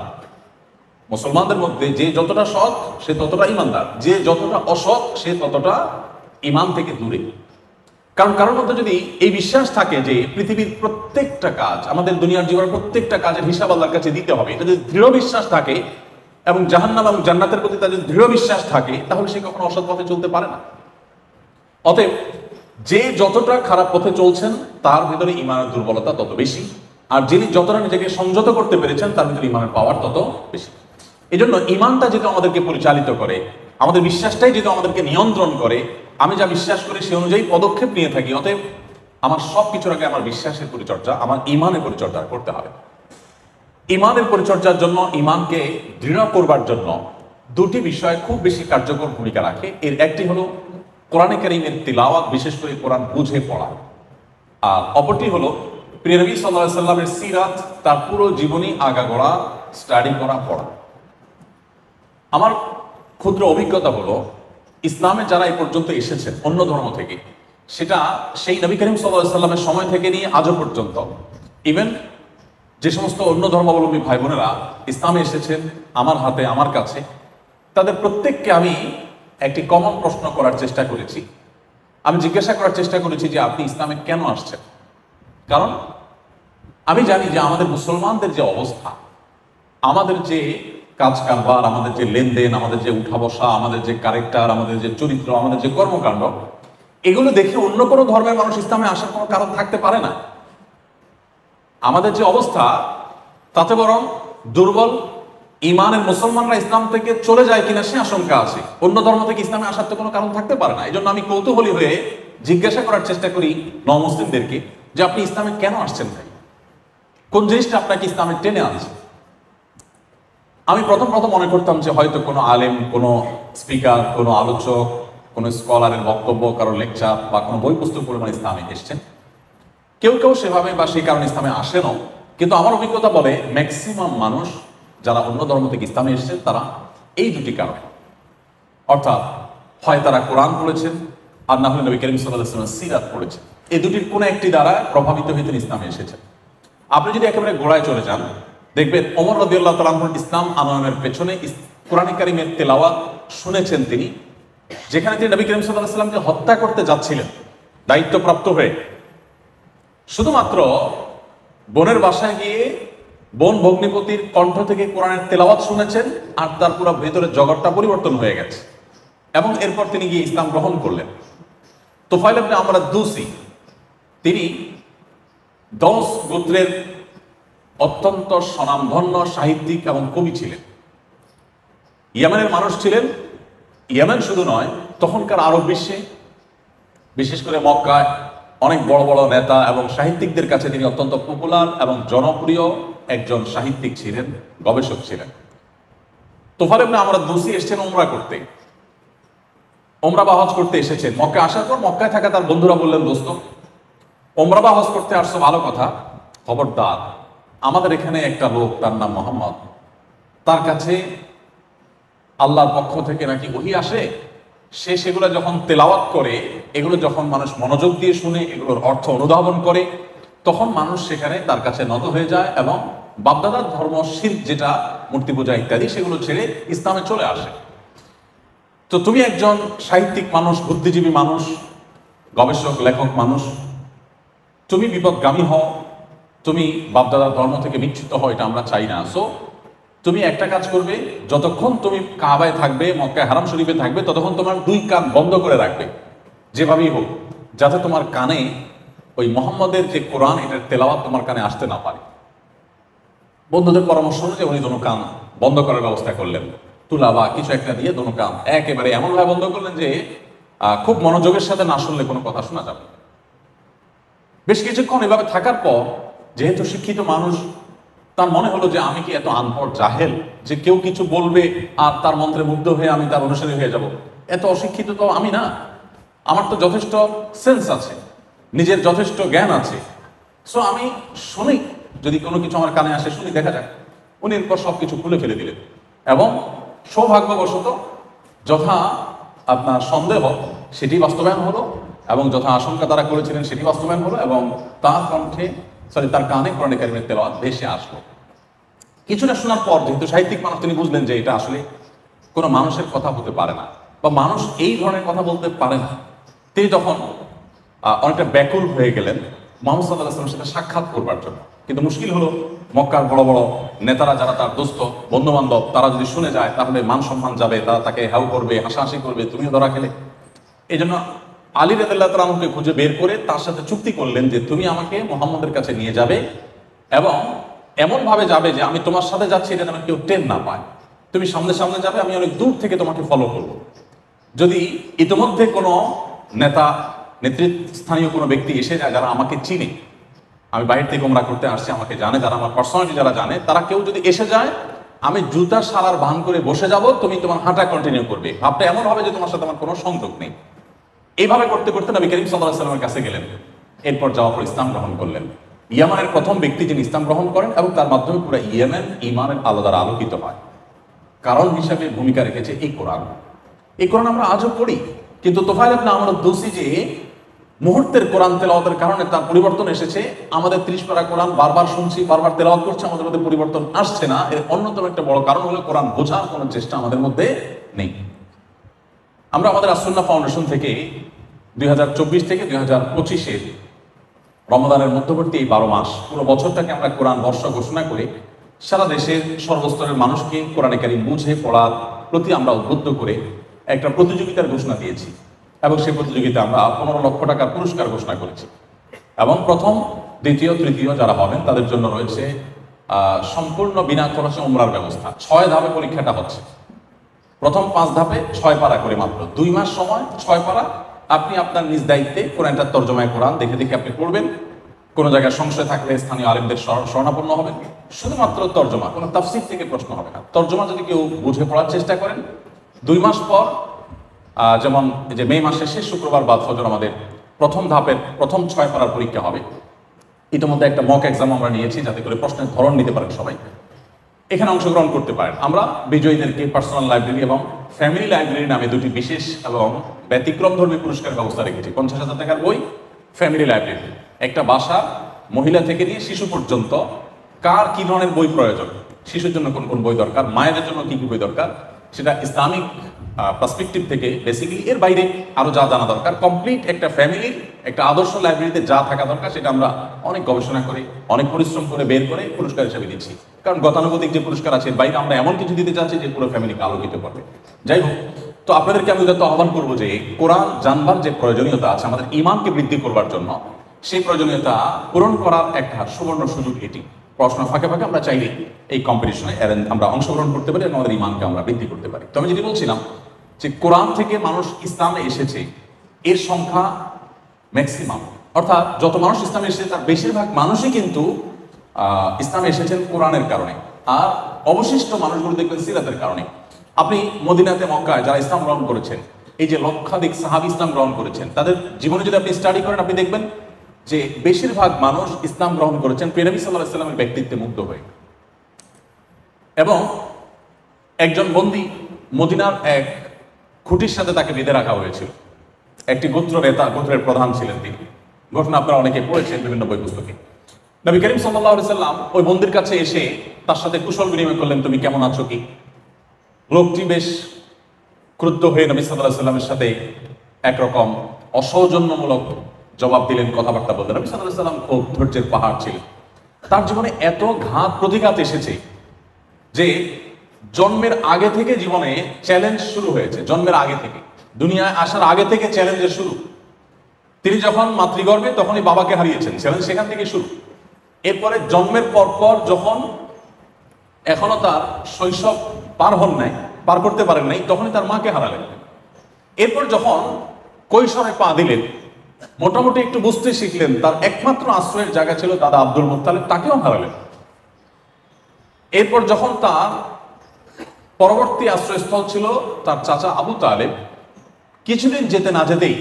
মুসলমানদের মধ্যে যে যতটা সৎ সে ততটা ঈমানদার, যে যতটা অসৎ সে ততটা ঈমান থেকে দূরে। কারণ কারোর মধ্যে যদি এই বিশ্বাস থাকে যে পৃথিবীর প্রত্যেকটা কাজ, আমাদের দুনিয়ার জীবনের প্রত্যেকটা কাজের হিসাব আল্লাহর কাছে দিতে হবে, এটা যদি দৃঢ় বিশ্বাস থাকে, এবং জাহান্নাম এবং জান্নাতের প্রতি তার যদি দৃঢ় বিশ্বাস থাকে, তাহলে সে কখনো অসৎ পথে চলতে পারে না। অতএব যে যতটা খারাপ পথে চলছেন তার ভিতরে ঈমানের দুর্বলতা তত বেশি, আর যিনি যতটা নিজেকে সংযত করতে পেরেছেন তার ভিতরে ঈমানের পাওয়ার তত বেশি। এই জন্য ঈমানটা যেহেতু আমাদেরকে পরিচালিত করে, আমাদের বিশ্বাসটাই যেহেতু আমাদেরকে নিয়ন্ত্রণ করে, আমি যা বিশ্বাস করি সে অনুযায়ী পদক্ষেপ নিয়ে থাকি। অতএব আমার সব কিছুর আগে আমার বিশ্বাসের পরিচর্যা, আমার ঈমানের পরিচর্যা করতে হবে। ঈমানের পরিচর্যার জন্য, ঈমানকে দৃঢ় করবার জন্য দুটি বিষয় খুব বেশি কার্যকর ভূমিকা রাখে। এর একটি হলো কোরআনে কারীমের তিলাওয়াত, বিশেষ করে কোরআন বুঝে পড়া, আর অপরটি হলো প্রিয় নবী সাল্লাল্লাহু আলাইহি সাল্লামের সিরাত, তার পুরো জীবনী আগাগোড়া স্টাডি করা, পড়া। আমার ক্ষুদ্র অভিজ্ঞতা হলো, ইসলামে যারা এই পর্যন্ত এসেছেন অন্য ধর্ম থেকে, সেটা সেই নবী করিম সাল্লাল্লাহু আলাইহি সাল্লামের সময় থেকে নিয়ে আজও পর্যন্ত, ইভেন যে সমস্ত অন্য ধর্মাবলম্বী ভাই বোনেরা ইসলামে এসেছেন আমার হাতে, আমার কাছে, তাদের প্রত্যেককে আমি একটি কমন প্রশ্ন করার চেষ্টা করেছি। আমি জিজ্ঞাসা করার চেষ্টা করেছি যে আপনি ইসলামে কেন আসছেন? কারণ আমি জানি যে আমাদের মুসলমানদের যে অবস্থা, আমাদের যে কাজ কারবার, আমাদের যে লেনদেন, আমাদের যে উঠা বসা, আমাদের যে ক্যারেক্টার, আমাদের যে চরিত্র, আমাদের যে কর্মকাণ্ড, এগুলো দেখে অন্য কোনো ধর্মের মানুষ ইসলামে আসার কোনো কারণ থাকতে পারে না। আমাদের যে অবস্থা, তাতে বরং দুর্বল ইমানের মুসলমানরা ইসলাম থেকে চলে যায় কিনা সে আশঙ্কা আছে। অন্য ধর্ম থেকে ইসলামে আসার তো কোনো কারণ থাকতে পারে না। এই জন্য আমি কৌতূহলী হয়ে জিজ্ঞাসা করার চেষ্টা করি নমুসলিমদেরকে যে আপনি ইসলামে কেন আসছেন ভাই, কোন জিনিসটা আপনাকে ইসলামে টেনে আনছে। আমি প্রথম মনে করতাম যে হয়তো কোনো আলেম, কোনো স্পিকার, কোনো আলোচক, কোনো স্কলারের বক্তব্য, কারো লেকচার বা কোনো বই পুস্তক পরিমাণ ইসলামে এসছেন। কেউ সেভাবে বা সেই কারণে ইসলামে আসেনও, কিন্তু আমার অভিজ্ঞতা বলে ম্যাক্সিমাম মানুষ যারা অন্য ধর্ম থেকে ইসলামে এসেছেন তারা এই দুটি কারণে, অর্থাৎ হয় তারা কোরআন পড়েছেন, আর না হলে নবী করিম সাল্লাল্লাহু আলাইহি ওয়াসাল্লামের সিরাত পড়েছেন। এই দুটির কোনো একটি দ্বারা প্রভাবিত হয়ে তিনি ইসলামে এসেছেন। আপনি যদি একেবারে গোড়ায় চলে যান, দেখবেন ওমর রাদিয়াল্লাহু তাআলা আনহু ইসলাম আনয়নের পেছনে কোরআন কারীমের তেলাওয়াত শুনেছেন তিনি, যেখানে তিনি নবী করিম সাল্লাল্লাহু আলাইহি ওয়াসাল্লামকে হত্যা করতে যাচ্ছিলেন দায়িত্বপ্রাপ্ত হয়ে। শুধুমাত্র বোনের বাসায় গিয়ে বোন ভগ্নিপতির কণ্ঠ থেকে কোরআনের তেলাওয়াত শুনেছেন, আর তার পুরো ভেতরের জগৎটা পরিবর্তন হয়ে গেছে, এবং এরপর তিনি গিয়ে ইসলাম গ্রহণ করলেন। তুফাইল ইবনে আমর আদ-দৌসি, তিনি দৌস গোত্রের অত্যন্ত স্বনামধন্য সাহিত্যিক এবং কবি ছিলেন। ইয়েমেনের মানুষ ছিলেন। ইয়েমেন শুধু নয়, তখনকার আরব বিশ্বে, বিশেষ করে মক্কায় অনেক বড় বড় নেতা এবং সাহিত্যিকদের কাছে তিনি অত্যন্ত পপুলার এবং জনপ্রিয় একজন সাহিত্যিক ছিলেন, গবেষক ছিলেন। তুফাইল ইবনে আমর আদ-দৌসি এসেছেন উমরা করতে, উমরা বা হজ করতে এসেছেন। মক্কায় আসার পর মক্কায় থাকা তার বন্ধুরা বললেন, দোস্ত, উমরা বা হজ করতে আসছো ভালো কথা, খবরদার আমাদের এখানে একটা লোক, তার নাম মোহাম্মদ, তার কাছে আল্লাহর পক্ষ থেকে নাকি ওহী আসে, সে সেগুলো যখন তেলাওয়াত করে, এগুলো যখন মানুষ মনোযোগ দিয়ে শুনে, এগুলোর অর্থ অনুধাবন করে, তখন মানুষ সেখানে তার কাছে নত হয়ে যায় এবং বাপদাদার ধর্ম, শিরক যেটা মূর্তি পূজা ইত্যাদি, সেগুলো ছেড়ে ইসলামে চলে আসে। তো তুমি একজন সাহিত্যিক মানুষ, বুদ্ধিজীবী মানুষ, গবেষক, লেখক মানুষ, তুমি বিপদগামী হও, তুমি বাপদাদার ধর্ম থেকে বিচ্যুত হও, এটা আমরা চাই না। সো তুমি একটা কাজ করবে, যতক্ষণ তুমি কাবায় থাকবে, মক্কায় হারাম শরীফে থাকবে, ততক্ষণ তোমার দুই কান বন্ধ করে রাখবে, যেভাবেই হোক, যাতে তোমার কানে ওই মোহাম্মদের যে কোরআন, এটার তেলাওয়াত তোমার কানে আসতে না পারে। বন্ধুদের পরামর্শ অনুযায়ী উনি দোনো কান বন্ধ করার ব্যবস্থা করলেন, তুলা বা কিছু একটা দিয়ে দোনো কান একেবারে এমনভাবে বন্ধ করলেন যে খুব মনোযোগের সাথে না শুনলে কোনো কথা শোনা যাবে। বেশ কিছুক্ষণ এভাবে থাকার পর, যেহেতু শিক্ষিত মানুষ, তার মনে হলো যে আমি কি এত আনপড় জাহেল যে কেউ কিছু বলবে আর তার মন্ত্রে মুগ্ধ হয়ে আমি তার অনুসারী হয়ে যাব? এত অশিক্ষিত তো আমি না, আমার তো যথেষ্ট সেন্স আছে, নিজের যথেষ্ট জ্ঞান আছে। সো আমি শুনি, যদি কোনো কিছু আমার কানে আসে শুনি, দেখা যাক। উনি এরপর সবকিছু খুলে ফেলে দিলেন, এবং সৌভাগ্যবশত যথা আপনার সন্দেহ সেটি বাস্তবায়ন হলো, এবং যথা আশঙ্কা তারা করেছিলেন সেটি বাস্তবায়ন হলো, এবং তার কণ্ঠে তার কানে কোরআন কারীমের তেলাওয়াত ভেসে আসলো। কিছুটা শোনার পর, যেহেতু সাহিত্যিক মানুষ, তিনি বুঝলেন যে এটা আসলে কোনো মানুষের কথা হতে পারে না, বা মানুষ এই ধরনের কথা বলতে পারে না। তিনি তখন অনেকটা ব্যাকুল হয়ে গেলেন মুহাম্মদ সাল্লাল্লাহু আলাইহি ওয়াসাল্লামের সাথে সাক্ষাৎ করবার জন্য। কিন্তু মুশকিল হলো, মক্কার বড় বড় নেতারা, যারা তার দোস্ত বন্ধু বান্ধব, তারা যদি শুনে যায় তাহলে মান সম্মান যাবে, তারা তাকে হ্যাও করবে, হাসাহাসি করবে, তুমিও ধরা খেলে। এই জন্য আলী রাদিয়াল্লাহু তাআলা আনহুকে খুঁজে বের করে তার সাথে চুক্তি করলেন যে তুমি আমাকে মুহাম্মদের কাছে নিয়ে যাবে, এবং এমন ভাবে যাবে যে আমি তোমার সাথে যাচ্ছি এটা যেন কেউ টের না পায়। তুমি সামনে সামনে যাবে, আমি অনেক দূর থেকে তোমাকে ফলো করব। যদি ইতিমধ্যে কোনো নেতা, নেতৃস্থানীয় কোনো ব্যক্তি এসে যায় যারা আমাকে চিনে, আমি বাইরে থেকে উমরা করতে আসছি, আমাকে জানে, যারা আমার পার্সোনালিটি যারা জানে, তারা কেউ যদি এসে যায়, আমি জুতা সারার ভান করে বসে যাব, তুমি তোমার হাঁটা কন্টিনিউ করবে। ভাবটা এমন হবে যে তোমার সাথে আমার কোনো সংযোগ নেই। এইভাবে করতে করতে নবী করিম সাল্লাল্লাহু আলাইহি ওয়াসাল্লামের কাছে গেলেন। এরপর যাওয়ার পর ইসলাম গ্রহণ করলেন। ইয়েমেনের প্রথম ব্যক্তি যিনি ইসলাম গ্রহণ করেন, এবং তার মাধ্যমে পুরো ইয়েমেন ঈমানের আলো দ্বারা আলোকিত হয়। কারণ হিসাবে ভূমিকা রেখেছে এই কোরআন। এই কোরআন আমরা আজও পড়ি, কিন্তু তুফাইল ইবনে আমর আদ-দৌসি যে মুহূর্তের কোরআন তেলাওয়াতের কারণে তার পরিবর্তন এসেছে। আমাদের 30 পারা কোরআন বারবার শুনছি, বারবার তেলাওয়াত করছি, আমাদের মধ্যে পরিবর্তন আসছে না। এর অন্যতম একটা বড় কারণ হলো কোরআন বোঝার কোনো চেষ্টা আমাদের মধ্যে নেই। আমরা আমাদের আস-সুন্নাহ ফাউন্ডেশন থেকে 2024 থেকে 2025 রমাদানের মধ্যবর্তী এই 12 মাস, পুরো বছরটাকে আমরা কোরআন বর্ষ ঘোষণা করে সারা দেশের সর্বস্তরের মানুষকে কোরআনে কারীম বুঝে পড়ার প্রতি আমরা উদ্বুদ্ধ করে একটা প্রতিযোগিতার ঘোষণা দিয়েছি এবং সেই প্রতিযোগিতা আমরা 15 লক্ষ টাকার পুরস্কার ঘোষণা করেছি এবং প্রথম, দ্বিতীয়, তৃতীয় যারা হবেন তাদের জন্য রয়েছে সম্পূর্ণ বিনা খরচে উমরার ব্যবস্থা। 6 ধাপে পরীক্ষাটা হচ্ছে। প্রথম 5 ধাপে 6 পারা করে, মাত্র 2 মাস সময়, 6 পারা। আপনি আপনার নিজ দায়িত্বে কোরআনটার তর্জমায় কোরআন দেখে দেখে আপনি পড়বেন। কোনো জায়গায় সংশয় থাকলে স্থানীয় আলেমদের শরণাপন্ন হবেন। শুধুমাত্র তর্জমা, কোনো তাফসীর থেকে প্রশ্ন হবে না। তর্জমা যদি কেউ বুঝে পড়ার চেষ্টা করেন, 2 মাস পর, যেমন যে মে মাসের শেষ শুক্রবার বাদ ফজর আমাদের প্রথম ধাপের প্রথম 6 পারার পরীক্ষা হবে। ইতিমধ্যে একটা মক এক্সাম আমরা নিয়েছি, যাতে করে প্রশ্নের ধরন নিতে পারেন সবাই, এখানে অংশগ্রহণ করতে পারেন। আমরা বিজয়ীদেরকে পার্সোনাল লাইব্রেরি এবং ফ্যামিলি লাইব্রেরি নামে 2টি বিশেষ এবং ব্যতিক্রমধর্মী পুরস্কার ব্যবস্থা রেখেছি। 50,000 টাকার বই, ফ্যামিলি লাইব্রেরি। একটা বাসা, মহিলা থেকে নিয়ে শিশু পর্যন্ত কার কি ধরনের বই প্রয়োজন, শিশুর জন্য কোন কোন বই দরকার, মায়েদের জন্য কি কি বই দরকার, সেটা ইসলামিক পার্সপেক্টিভ থেকে বেসিক্যালি, এর বাইরে আরো যা জানা দরকার, কমপ্লিট একটা ফ্যামিলির একটা আদর্শ লাইব্রেরিতে যা থাকা দরকার সেটা আমরা অনেক গবেষণা করে, অনেক পরিশ্রম করে বের করে পুরস্কার হিসেবে দিচ্ছি। কারণ গতানুগতিক যে পুরস্কার আছে, এর বাইরে আমরা এমন কিছু দিতে চাচ্ছি যে পুরো ফ্যামিলিকে আলোকিত করবে। যাই হোক, তো আপনাদেরকে আমি যত আহ্বান করবো যে কোরআন জানবার যে প্রয়োজনীয়তা আছে আমাদের ঈমানকে বৃদ্ধি করবার জন্য, সেই প্রয়োজনীয়তা পূরণ করার একটা সুবর্ণ সুযোগ এটি। পড়াশোনা ফাঁকে ফাঁকে আমরা চাইলে এই কম্পিটিশনে আমরা অংশগ্রহণ করতে পারি এবং আমাদের ঈমানকে আমরা বৃদ্ধি করতে পারি। তো আমি যেটি বলছিলাম যে কোরআন থেকে মানুষ ইসলামে এসেছে এর সংখ্যা ম্যাক্সিমাম, অর্থাৎ যত মানুষ ইসলামে এসেছে তার বেশিরভাগ মানুষই কিন্তু ইসলামে এসেছেন কোরআনের কারণে, আর অবশিষ্ট মানুষগুলো দেখবেন সিরাতের কারণে। আপনি মদিনাতে, মক্কায় যারা ইসলাম গ্রহণ করেছেন, এই যে লক্ষাধিক সাহাবী ইসলাম গ্রহণ করেছেন, তাদের জীবনে যদি আপনি স্টাডি করেন, আপনি দেখবেন যে বেশিরভাগ মানুষ ইসলাম গ্রহণ করেছেন প্রিয় নবী সাল্লাল্লাহু আলাইহি ওয়াসাল্লামের ব্যক্তিত্বে মুগ্ধ হয়ে। এবং একজন বন্দী মদিনার এক খুঁটির সাথে তাকে বেঁধে রাখা হয়েছিল। একটি গোত্র নেতা, গোত্রের প্রধান ছিলেন তিনি। ঘটনা আপনারা অনেকে পড়েছেন বিভিন্ন বই পুস্তকে। নবী করিম সাল্লাল্লাহু আলাইহি ওয়াসাল্লাম ওই বন্দীর কাছে এসে তার সাথে কুশল বিনিময় করলেন, তুমি কেমন আছো কি? লোকটি বেশ ক্রুদ্ধ হয়ে নবী সাল্লাল্লাহু আলাইহি ওয়াসাল্লামের সাথে একরকম অসৌজন্যমূলক জবাব দিলেন, কথাবার্তা বললেন। নবী সাল্লাল্লাহু আলাইহি ওয়াসাল্লাম খুব ধৈর্যের পাহাড় ছিলেন। তার জীবনে এত ঘাত প্রতিঘাত এসেছে যে জন্মের আগে থেকে জীবনে চ্যালেঞ্জ শুরু হয়েছে। জন্মের আগে থেকে, দুনিয়ায় আসার আগে থেকে চ্যালেঞ্জের শুরু। তিনি যখন মাতৃগর্ভে তখনই বাবাকে হারিয়েছেন, চ্যালেঞ্জ সেখান থেকে শুরু। এরপরে জন্মের পরপর যখন এখনো তার শৈশব পার করতে পারেন নাই, তখনই তার মাকে হারালেন। এরপর যখন কৈশোরে পা দিলেন, মোটামুটি একটু বুঝতে শিখলেন, তার একমাত্র আশ্রয়ের জায়গা ছিল দাদা আব্দুল মুত্তালিব, তাকেও হারালেন। এরপর যখন তার পরবর্তী আশ্রয়স্থল ছিল তার চাচা আবু তালেব, কিছুদিন যেতে না যেতেই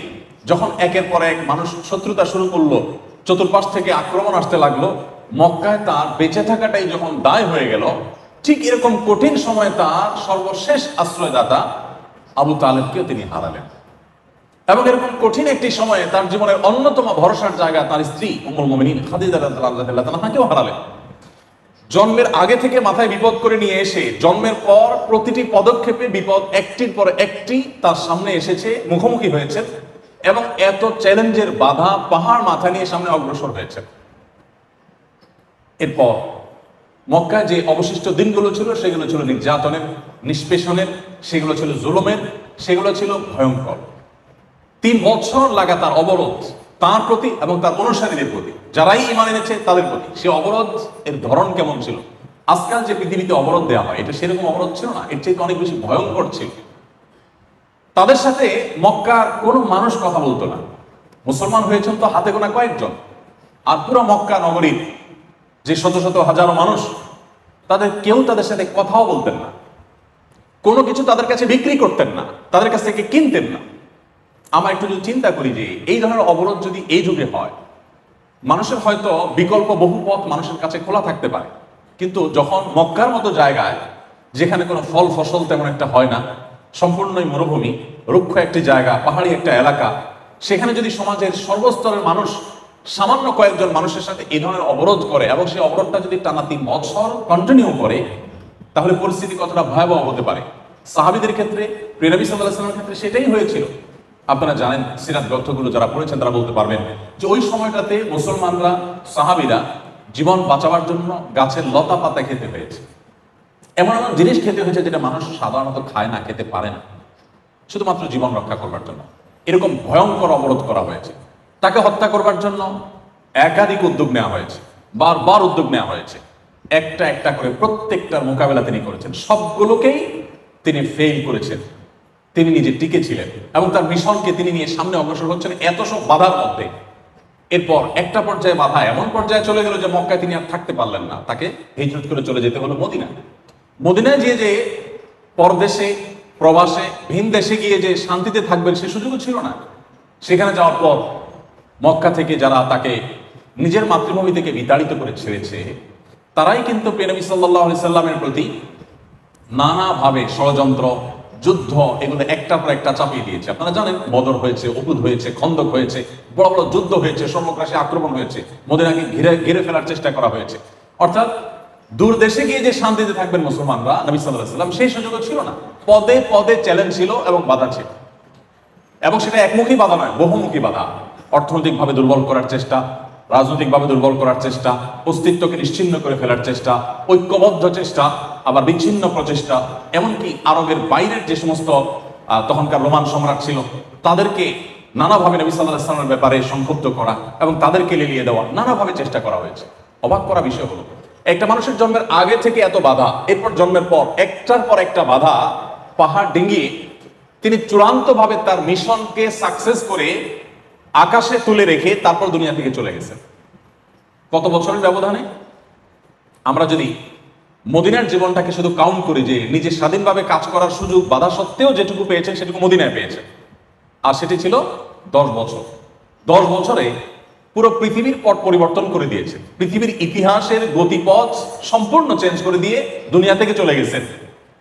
যখন একের পর এক মানুষ শত্রুতা শুরু করলো, চতুর্পাশ থেকে আক্রমণ আসতে লাগলো, মক্কায় তার বেঁচে থাকাটাই যখন দায় হয়ে গেল, ঠিক এরকম কঠিন সময় তার সর্বশেষ আশ্রয়দাতা আবু তালেবকেও তিনি হারালেন। এবং এরকম কঠিন একটি সময়ে তার জীবনের অন্যতম ভরসার জায়গা তার স্ত্রী উম্মুল মুমিনিন খাদিজা রাদিয়াল্লাহু তাআলাকেও হারালেন। জন্মের আগে থেকে মাথায় বিপদ করে নিয়ে এসে জন্মের পর প্রতিটি পদক্ষেপে বিপদ একটির পর একটি তার সামনে এসেছে, মুখোমুখি হয়েছে এবং এত চ্যালেঞ্জের বাধা পাহাড় মাথা নিয়ে সামনে অগ্রসর হয়েছে। এরপর মক্কায় যে অবশিষ্ট দিনগুলো ছিল সেগুলো ছিল নির্যাতনের, নিষ্পেষণের, সেগুলো ছিল জুলুমের, সেগুলো ছিল ভয়ঙ্কর। 3 বছর লাগাতার অবরোধ তার প্রতি এবং তার অনুসারীদের প্রতি, যারাই ঈমান এনেছে তাদের প্রতি। সে অবরোধ এর ধরন কেমন ছিল? আজকাল যে পৃথিবীতে অবরোধ দেওয়া হয়, এটা সেরকম অবরোধ ছিল না, এর চেয়ে অনেক বেশি ভয়ঙ্কর ছিল। তাদের সাথে মক্কার কোনো মানুষ কথা বলতো না। মুসলমান হয়েছেন তো হাতে গোনা কয়েকজন, আর পুরো মক্কা নগরীর যে শত শত হাজারো মানুষ, তাদের কেউ তাদের সাথে কথাও বলতেন না, কোনো কিছু তাদের কাছে বিক্রি করতেন না, তাদের কাছ থেকে কিনতেন না। আমরা একটু যদি চিন্তা করি যে এই ধরনের অবরোধ যদি এই যুগে হয়, মানুষের হয়তো বিকল্প বহু পথ মানুষের কাছে খোলা থাকতে পারে, কিন্তু যখন মক্কার মতো জায়গায়, যেখানে কোনো ফল ফসল তেমন একটা হয় না, সম্পূর্ণই মরুভূমি, রুক্ষ একটি জায়গা, পাহাড়ি একটা এলাকা, সেখানে যদি সমাজের সর্বস্তরের মানুষ সামান্য কয়েকজন মানুষের সাথে এই ধরনের অবরোধ করে এবং সেই অবরোধটা যদি টানা 3 বছর কন্টিনিউ করে, তাহলে পরিস্থিতি কতটা ভয়াবহ হতে পারে। সাহাবীদের ক্ষেত্রে, প্রিয় নবী সাল্লাল্লাহু আলাইহি ওয়াসাল্লামের ক্ষেত্রে সেটাই হয়েছিল। আপনারা জানেন, সিরাত গ্রন্থগুলো যারা পড়েছেন তারা বলতে পারবেন যে ওই সময়টাতে মুসলমানরা, সাহাবীরা জীবন বাঁচাবার জন্য গাছের লতা পাতা খেতে হয়েছে, এমন এমন জিনিস খেতে হয়েছে যেটা মানুষ সাধারণত খায় না, খেতে পারে না, শুধুমাত্র জীবন রক্ষা করবার জন্য। এরকম ভয়ঙ্কর অবরোধ করা হয়েছে। তাকে হত্যা করবার জন্য একাধিক উদ্যোগ নেওয়া হয়েছে, বারবার উদ্যোগ নেওয়া হয়েছে। একটা একটা করে প্রত্যেকটার মোকাবেলা তিনি করেছেন, সবগুলোকেই তিনি ফেল করেছেন। তিনি নিজে টিকে ছিলেন এবং তার মিশনকে তিনি নিয়ে সামনে অগ্রসর হচ্ছেন এত সব বাধার মধ্যে। এরপর একটা পর্যায়ে বাধা এমন পর্যায়ে চলে গেল যে মক্কায় তিনি আর থাকতে পারলেন না, তাকে হিজরত করে চলে যেতে হলো মদিনায়। মদিনায় গিয়ে যে পরদেশে, প্রবাসে, ভিন দেশে গিয়ে যে শান্তিতে থাকবেন সে সুযোগও ছিল না। সেখানে যাওয়ার পর মক্কা থেকে যারা তাকে নিজের মাতৃভূমি থেকে বিতাড়িত করে ছেড়েছে, তারাই কিন্তু প্রিয় নবী সাল্লাল্লাহু আলাইহি সাল্লামের প্রতি নানাভাবে ষড়যন্ত্র, যুদ্ধ, এগুলো একটার পর একটা চাপিয়ে দিয়েছে। আপনারা জানেন বদর হয়েছে, উহুদ হয়েছে, খন্দক হয়েছে, বড় বড় যুদ্ধ হয়েছে, সম্মুখরাশি আক্রমণ হয়েছে, মদিনাকে ঘিরে ফেলার চেষ্টা করা হয়েছে। অর্থাৎ দূর দেশে গিয়ে যে শান্তিতে থাকবেন মুসলমানরা, নবী সাল্লাল্লাহু আলাইহি সাল্লাম সেই সুযোগও ছিল না। পদে পদে চ্যালেঞ্জ ছিল এবং বাধা ছিল, এবং সেটা একমুখী বাধা নয়, বহুমুখী বাধা। অর্থনৈতিকভাবে দুর্বল করার চেষ্টা, রাজনৈতিকভাবে দুর্বল করার চেষ্টা, অস্তিত্বকে নিশ্চিহ্ন করে ফেলার চেষ্টা, ঐক্যবদ্ধ চেষ্টা, আবার বিচ্ছিন্ন প্রচেষ্টা, এমনকি আরবের বাইরের যে সমস্ত তখনকার রোমান সম্রাট ছিল তাদেরকে নানাভাবে নবী সাল্লাল্লাহু আলাইহি ওয়াসাল্লামের ব্যাপারে সংক্ষুব্ধ করা এবং তাদেরকে লেলিয়ে দেওয়া, নানাভাবে চেষ্টা করা হয়েছে। অবাক করা বিষয় হলো, একটা মানুষের জন্মের আগে থেকে এত বাধা, এরপর জন্মের পর একটার পর একটা বাধা পাহাড় ডিঙ্গিয়ে তিনি চূড়ান্তভাবে তার মিশনকে সাকসেস করে আকাশে তুলে রেখে তারপর দুনিয়া থেকে চলে গেছেন। কত বছরের ব্যবধানে? আমরা যদি মদিনার জীবনটাকে শুধু কাউন্ট করি, যে নিজে স্বাধীনভাবে কাজ করার সুযোগ বাধা সত্ত্বেও যেটুকু পেয়েছেন সেটুকু মদিনায় পেয়েছেন, আর সেটি ছিল 10 বছর। 10 বছরে পুরো পৃথিবীর পট পরিবর্তন করে দিয়েছে, পৃথিবীর ইতিহাসের গতিপথ সম্পূর্ণ চেঞ্জ করে দিয়ে দুনিয়া থেকে চলে গেছেন।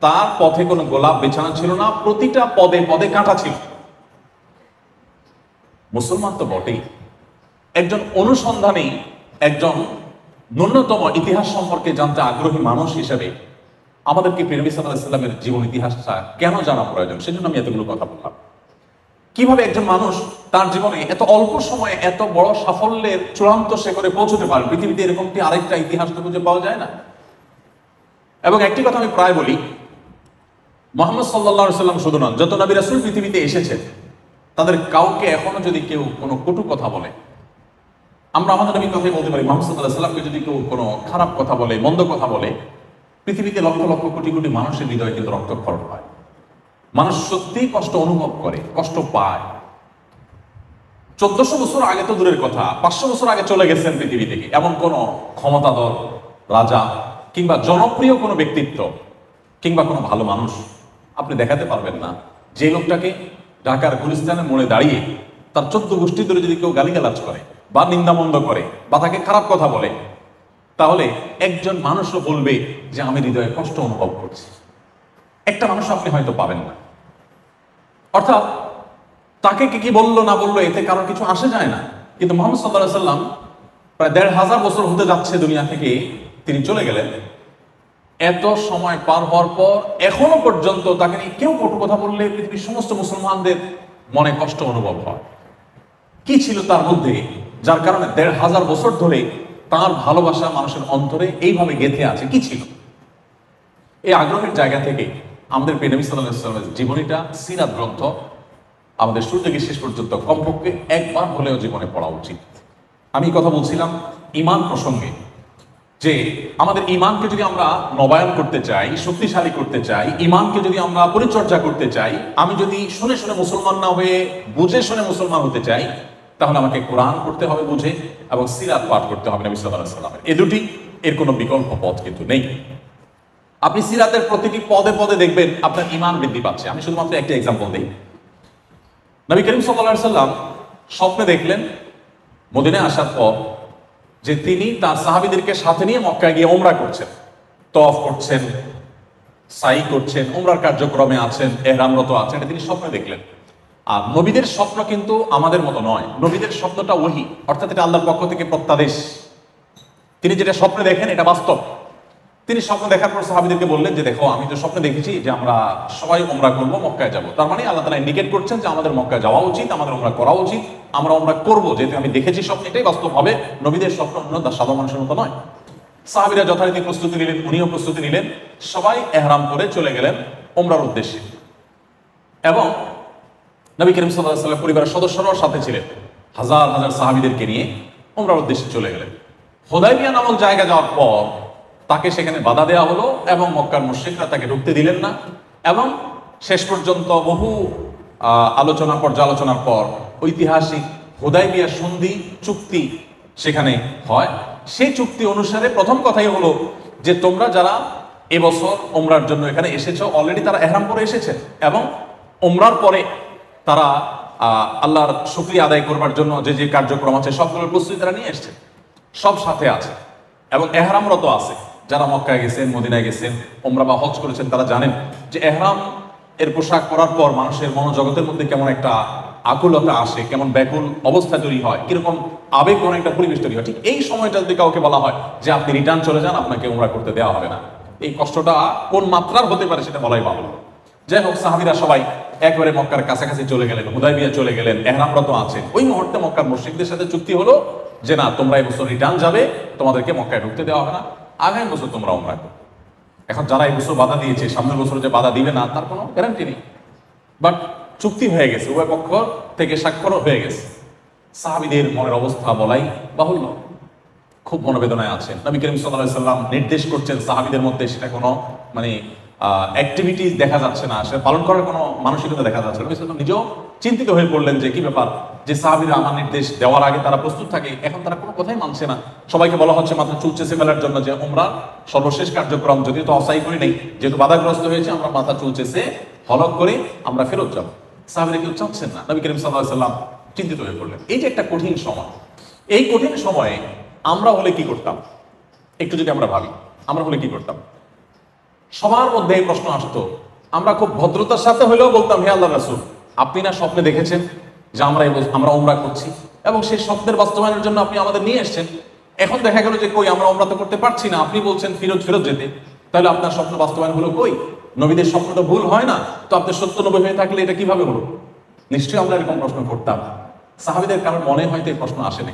তার পথে কোনো গোলাপ বিছানা ছিল না, প্রতিটা পদে পদে কাঁটা ছিল। মুসলমান তো বটেই, একজন অনুসন্ধানী, একজন ন্যূনতম ইতিহাস সম্পর্কে জানতে আগ্রহী মানুষ হিসেবে আমাদেরকে প্রিয় নবী সাল্লাল্লাহু আলাইহি সাল্লামের জীবন ইতিহাসটা কেন জানা প্রয়োজন, সেজন্য আমি এতগুলো কথা বললাম। কিভাবে একজন মানুষ তার জীবনে এত অল্প সময়ে এত বড় সাফল্যের চূড়ান্ত শিখরে পৌঁছতে পারে, পৃথিবীতে এরকমটি আরেকটা ইতিহাস তো খুঁজে পাওয়া যায় না। এবং একটি কথা আমি প্রায় বলি, মুহাম্মদ সাল্লাল্লাহু আলাইহি সাল্লাম শুধু নন, যত নবী রাসূল পৃথিবীতে এসেছেন তাদের কাউকে এখনো যদি কেউ কোনো কটু কথা বলে, আমরা আমাদের নবীর কথাই বলতে পারি, মুহাম্মদ সাল্লাল্লাহু আলাইহি সাল্লামকে যদি কেউ কোনো খারাপ কথা বলে, মন্দ কথা বলে, পৃথিবীতে লক্ষ লক্ষ কোটি কোটি মানুষের হৃদয়ে কিন্তু রক্তক্ষরণ হয়। মানুষ সত্যিই কষ্ট অনুভব করে, কষ্ট পায়। 1400 বছর আগে তো দূরের কথা, 500 বছর আগে চলে গেছেন পৃথিবী থেকে এমন কোন ক্ষমতাধর রাজা কিংবা জনপ্রিয় কোনো ব্যক্তিত্ব কিংবা কোনো ভালো মানুষ আপনি দেখাতে পারবেন না, যে লোকটাকে ঢাকার গুলিস্তানের মোড়ে দাঁড়িয়ে তার 14 গোষ্ঠী ধরে যদি কেউ গালিগালাজ করে বা নিন্দামন্দ করে বা তাকে খারাপ কথা বলে, তাহলে একজন মানুষও বলবে যে আমি হৃদয়ে কষ্ট অনুভব করছি। একটা মানুষ আপনি হয়তো পাবেন না। অর্থাৎ তাকে কি বললো না বললো এতে কারোর কিছু আসে যায় না। কিন্তু মুহাম্মদ সাল্লাল্লাহু আলাইহি সাল্লাম প্রায় 1500 বছর হতে যাচ্ছে দুনিয়া থেকে তিনি চলে গেলেন, এত সময় পার হওয়ার পর এখনো পর্যন্ত তাকে নিয়ে কেউ কটু কথা বললে পৃথিবীর সমস্ত মুসলমানদের মনে কষ্ট অনুভব হয়। কি ছিল তার মধ্যে যার কারণে 1500 বছর ধরে তার ভালোবাসা মানুষের অন্তরে এইভাবে গেঁথে আছে? কি ছিল? এই আগ্রহের জায়গা থেকে আমাদের প্রিয় নবী সাল্লাল্লাহু আলাইহি ওয়াসাল্লামের জীবনীটা, সিরাত গ্রন্থ আমাদের শুরু থেকে শেষ পর্যন্ত কমপক্ষে একবার হলেও জীবনে পড়া উচিত। আমি কথা বলছিলাম ঈমান প্রসঙ্গে, যে আমাদের ঈমানকে যদি আমরা নবায়ন করতে চাই, শক্তিশালী করতে চাই, ঈমানকে যদি আমরা পরিচর্যা করতে চাই, আমি যদি শুনে শুনে মুসলমান না হয়ে বুঝে শুনে মুসলমান হতে চাই, তাহলে আমাকে কোরআন পড়তে হবে বুঝে এবং সিরাত পাঠ করতে হবে নবী সাল্লাল্লাহু আলাইহি ওয়াসাল্লামের। এই দুটি, এর কোনো বিকল্প পথ কিন্তু নেই। আপনি সিরাতের প্রতিটি পদে পদে দেখবেন আপনার ঈমান বৃদ্ধি পাচ্ছে। আমি শুধুমাত্র একটা এক্সাম্পল দিই। নবী করিম সাল্লাল্লাহু আলাইহি ওয়াসাল্লাম স্বপ্নে দেখলেন মদিনায় আসার পর যে তিনি তার সাহাবীদেরকে সাথে নিয়ে মক্কায় গিয়ে উমরা করছেন, তওয়াফ করছেন, সাই করছেন, উমরার কার্যক্রমে আছেন, ইহরামরত আছেন, এটা তিনি স্বপ্নে দেখলেন। আর নবীদের স্বপ্ন কিন্তু আমাদের মতো নয়। নবীদের স্বপ্নটা ওহী, অর্থাৎ এটা আল্লাহর পক্ষ থেকে প্রত্যাদেশ। তিনি যেটা স্বপ্নে দেখেন এটা বাস্তব। তিনি স্বপ্ন দেখার পর সাহাবীদেরকে বললেন যে দেখো আমি তো স্বপ্নে দেখেছি যে আমরা সবাই উমরা করব, মক্কায় যাব। তার মানে আল্লাহ তাআলা ইন্ডিকেট করছেন যে আমাদের মক্কায় যাওয়া উচিত, আমাদের উমরা করা উচিত, আমরা উমরা করব, যেহেতু আমি দেখেছি স্বপ্ন, এটাই বাস্তব হবে। নবীদের স্বপ্ন অন্য সাধারণ মানুষের মতো নয়। সাহাবীরা যথারীতি প্রস্তুতি নিলেন, উনিও প্রস্তুতি নিলেন, সবাই ইহরাম করে চলে গেলেন উমরার উদ্দেশ্যে। এবং নবী করিম সাল্লাল্লাহু আলাইহি ওয়াসাল্লাম পরিবারের সদস্যরাও সাথে ছিলেন, হাজার হাজার সাহাবীদেরকে নিয়ে উমরার উদ্দেশ্যে চলে গেলেন। হুদায়বিয়া নামক জায়গা যাওয়ার পর তাকে সেখানে বাধা দেওয়া হলো এবং মক্কার মুশরিকরা তাকে ঢুকতে দিলেন না। এবং শেষ পর্যন্ত বহু পর্যালোচনার পর ঐতিহাসিক হুদায়বিয়া সন্ধি চুক্তি সেখানে হয়। সেই চুক্তি অনুসারে প্রথম কথাই হলো যে তোমরা যারা এবছর উমরার জন্য এখানে এসেছো, অলরেডি তারা ইহরাম করে এসেছে এবং উমরার পরে তারা আল্লাহর শুকরিয়া আদায় করবার জন্য যে যে কার্যক্রম আছে সবগুলোর প্রস্তুতি তারা নিয়ে এসছে, সব সাথে আছে এবং এহরামরত আছে। যারা মক্কায় গেছেন, মদিনায় গেছেন, উমরা বা হজ করেছেন, তারা জানেন যে এহরাম এর পোশাক পরার পর মানুষের মনোজগতের মধ্যে কেমন একটা আকুলতা আসে, কেমন ব্যাকুল অবস্থা তৈরি হয়, কিরকম আবেগ কোন একটা পরিবেশ তৈরি হয়। ঠিক এই সময়টা যদি কাউকে বলা হয় যে আপনি রিটার্ন চলে যান, আপনাকে উমরা করতে দেওয়া হবে না, এই কষ্টটা কোন মাত্রার হতে পারে সেটা বলাই বাহুল্য। যাই হোক, সাহাবীরা সবাই একবারে মক্কার কাছাকাছি চলে গেলেন, হুদায়বিয়া চলে গেলেন, এহরামরত আছেন। ওই মুহূর্তে মক্কার মুশরিকদের সাথে চুক্তি হলো যে না, তোমরা এই বছর রিটার্ন যাবে, তোমাদেরকে মক্কায় ঢুকতে দেওয়া হবে না, আগামী বছর তোমরা উমরা করো। এখন যারা এই বছর বাধা দিয়েছে, সামনের বছর যে বাধা দিবে না তার কোনো গ্যারান্টি নেই, বাট চুক্তি হয়ে গেছে, উভয় পক্ষ থেকে স্বাক্ষরও হয়ে গেছে। সাহাবীদের মনের অবস্থা বলাই বাহুল্য, খুব মনোবেদনায় আছেন। নবী করিম সাল্লাল্লাহু আলাইহি ওয়াসাল্লাম নির্দেশ করছেন, সাহাবীদের মধ্যে সেটা কোনো মানে অ্যাক্টিভিটিস দেখা যাচ্ছে না, সেটা পালন করার কোনো মানসিকতা দেখা যাচ্ছে না। নবী সাল্লাল্লাহু নিজেও চিন্তিত হয়ে পড়লেন যে কি ব্যাপার, যে সাহাবীরা আমার নির্দেশ দেওয়ার আগে তারা প্রস্তুত থাকে, এখন তারা কোনো কথাই মানছে না। সবাইকে বলা হচ্ছে মাথা চুল চেঁচে ফেলার জন্য যে উমরার সর্বশেষ কার্যক্রম, যদিও তো অসাই করি নেই, যেহেতু বাধাগ্রস্ত হয়েছে, আমরা মাথা চুল চেঁচে হলক করে আমরা ফেরত যাবো। সাহাবীরা কেউ চাচ্ছেন না। নবী করিম সাল্লাল্লাহু আলাইহি ওয়াসাল্লাম চিন্তিত হয়ে পড়লেন। এই যে একটা কঠিন সময়, এই কঠিন সময়ে আমরা হলে কি করতাম, একটু যদি আমরা ভাবি, আমরা হলে কি করতাম? সবার মধ্যে এই প্রশ্ন আসতো। আমরা খুব ভদ্রতার সাথে হলেও বলতাম, হে আল্লাহর রাসূল, আপনি না স্বপ্নে দেখেছেন যে আমরা উমরা করছি এবং সেই স্বপ্নের বাস্তবায়নের জন্য আপনি আমাদের নিয়ে এসেছেন। এখন দেখা গেল যে কই, আমরা উমরা তো করতে পারছি না, আপনি বলছেন ফেরত যেতে, তাহলে আপনার স্বপ্ন বাস্তবায়ন হলো কই? নবীদের স্বপ্ন তো ভুল হয় না, তো আপনি 70-90 হয়ে থাকলে এটা কিভাবে হলো? নিশ্চয়ই আমরা এরকম প্রশ্ন করতাম। সাহাবীদের কারণ মনে হয়তো এই প্রশ্ন আসেনি।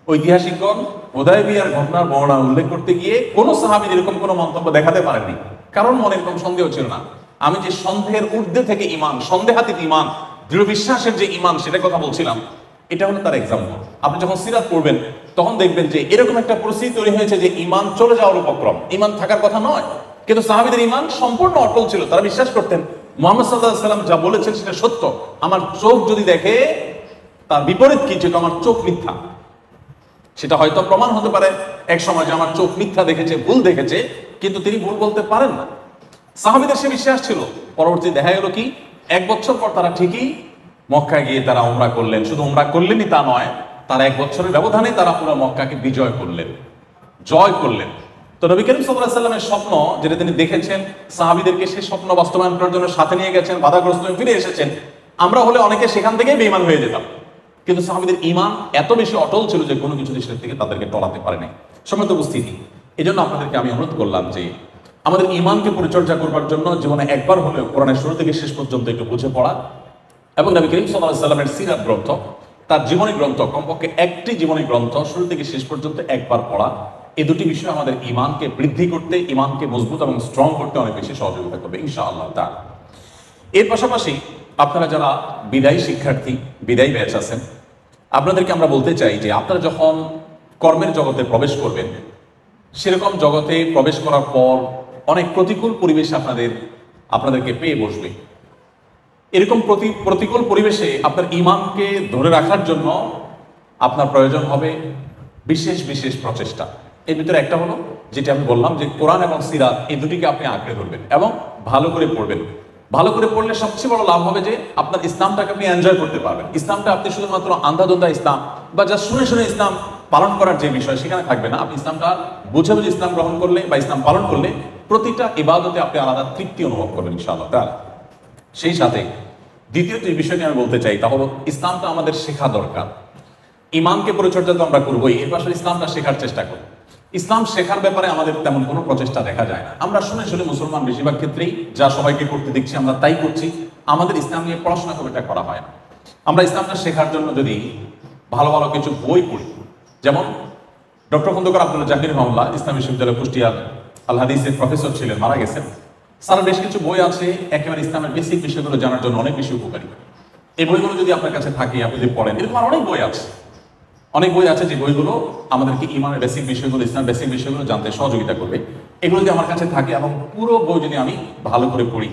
ঐতিহাসিকগণ হুদায়বিয়ার ঘটনার বর্ণনা উল্লেখ করতে গিয়ে কোনো সাহাবী এরকম কোনো মন্তব্য দেখাতে পারেননি, কারণ মনে এরকম সন্দেহ ছিল না। আমি যে সন্দেহের ঊর্ধ্বে থেকে ইমান, সন্দেহাতীত ইমান, দৃঢ় বিশ্বাসের যে ইমান, সেটার কথা বলছিলাম, এটা হলো তার এক্সাম্পল। আপনি যখন সিরাত পড়বেন তখন দেখবেন যে এরকম একটা পরিস্থিতি তৈরি হয়েছে যে ইমান চলে যাওয়ার উপক্রম, ইমান থাকার কথা নয়, কিন্তু সাহাবীদের ইমান সম্পূর্ণ অটল ছিল। তারা বিশ্বাস করতেন মুহাম্মদ সাল্লাল্লাহু আলাইহি ওয়াসাল্লাম যা বলেছেন সেটা সত্য, আমার চোখ যদি দেখে তার বিপরীত কিছু, আমার চোখ মিথ্যা। সেটা হয়তো প্রমাণ হতে পারে এক সময় যে আমার চোখ মিথ্যা দেখেছে, ভুল দেখেছে, কিন্তু তিনি ভুল বলতে পারেন না। সাহাবীদের সে বিশ্বাস ছিল। পরবর্তী দেখা গেল কি, 1 বছর পর তারা ঠিকই মক্কায় গিয়ে তারা উমরা করলেন। শুধু উমরা করলেনই তা নয়, তারা 1 বছরের ব্যবধানে তারা পুরো মক্কাকে বিজয় করলেন, জয় করলেন। তো নবী করিম সাল্লাল্লাহু আলাইহি ওয়াসাল্লামের স্বপ্ন যেটা তিনি দেখেছেন, সাহাবীদেরকে সেই স্বপ্ন বাস্তবায়ন করার জন্য সাথে নিয়ে গেছেন, বাধাগ্রস্ত হয়ে ফিরে এসেছেন। আমরা হলে অনেকে সেখান থেকেই বেঈমান হয়ে যেতাম, কিন্তু সাহাবীদের ঈমান এত বেশি অটল ছিল যে কোনো কিছু দেশের থেকে তাদেরকে টলাতে পারে নাই। সম্মানিত উপস্থিতি, এই জন্য আপনাদেরকে আমি অনুরোধ করলাম যে আমাদের ঈমানকে পরিচর্যা করবার জন্য জীবনে একবার হলেও কোরআনের শুরু থেকে শেষ পর্যন্ত একটু বুঝে পড়া এবং নবী করিম সাল্লাল্লাহু আলাইহি ওয়াসাল্লামের সিরাত গ্রন্থ, তার জীবনী গ্রন্থ, কমপক্ষে একটি জীবনী গ্রন্থ শুরু থেকে শেষ পর্যন্ত একবার পড়া, এই দুটি বিষয় আমাদের ঈমানকে বৃদ্ধি করতে, ঈমানকে মজবুত এবং স্ট্রং করতে অনেক বেশি সহযোগিতা করবে ইনশাআল্লাহ তাআলা। এর পাশাপাশি আপনারা যারা বিদায়ী শিক্ষার্থী, বিদায়ী ব্যাচ আছেন, আপনাদেরকে আমরা বলতে চাই যে আপনারা যখন কর্মের জগতে প্রবেশ করবেন, সেরকম জগতে প্রবেশ করার পর অনেক প্রতিকূল পরিবেশ আপনাদেরকে পেয়ে বসবে। এরকম প্রতিকূল পরিবেশে আপনার ঈমানকে ধরে রাখার জন্য আপনার প্রয়োজন হবে বিশেষ বিশেষ প্রচেষ্টা। এর ভিতরে একটা হলো যেটা আমি বললাম যে কোরআন এবং সিরাত, এই দুটিকে আপনি আঁকড়ে ধরবেন এবং ভালো করে পড়বেন। ভালো করে পড়লে সবচেয়ে বড় লাভ হবে যে আপনার ইসলামটাকে আপনি এনজয় করতে পারবেন। ইসলামটা আপনি শুধুমাত্র আন্ধাধুন্ধা ইসলাম বা যা শুনে শুনে ইসলাম পালন করার যে বিষয়, সেখানে থাকবে না। আপনি ইসলামটা বুঝে বুঝে ইসলাম গ্রহণ করলে বা ইসলাম পালন করলে প্রতিটা ইবাদতে আপনি আলাদা তৃপ্তি অনুভব করবেন ইনশাআল্লাহ তাআলা। সেই সাথে দ্বিতীয় যে বিষয়টি আমি বলতে চাই তা হলো ইসলামটা আমাদের শেখা দরকার। ঈমানকে পরিচর্যা তো আমরা করবোই, এর পাশে ইসলামটা শেখার চেষ্টা করব। ইসলাম শেখার ব্যাপারে আমাদের তেমন কোনো প্রচেষ্টা দেখা যায় না। আমরা শুনে মুসলমান বেশিরভাগ ক্ষেত্রেই যা সবাইকে করতে দেখছি আমরা তাই করছি। আমাদের ইসলাম নিয়ে পড়াশোনা খুব একটা করা হয় না। আমরা ইসলামটা শেখার জন্য যদি ভালো ভালো কিছু বই পড়ি, যেমন ডক্টর খন্দকার আব্দুল জাহির রহমাল্লাহ ইসলাম বিশ্ববিদ্যালয় কুষ্টিয়ার আল হাদিসের প্রফেসর ছিলেন, মারা গেছেন। স্যার বেশ কিছু বই আছে একেবারে ইসলামের বেসিক বিষয়গুলো জানার জন্য অনেক বেশি উপকারী। এই বইগুলো যদি আপনার কাছে থাকে, আপনি যদি পড়েন, এরকম আর অনেক বই আছে, অনেক বই আছে যে বইগুলো আমাদেরকে ইমানের বেসিক বিষয়গুলো, ইসলাম বেসিক বিষয়গুলো জানতে সহযোগিতা করবে। এগুলো যদি আমার কাছে থাকে এবং পুরো বই যদি আমি ভালো করে পড়ি,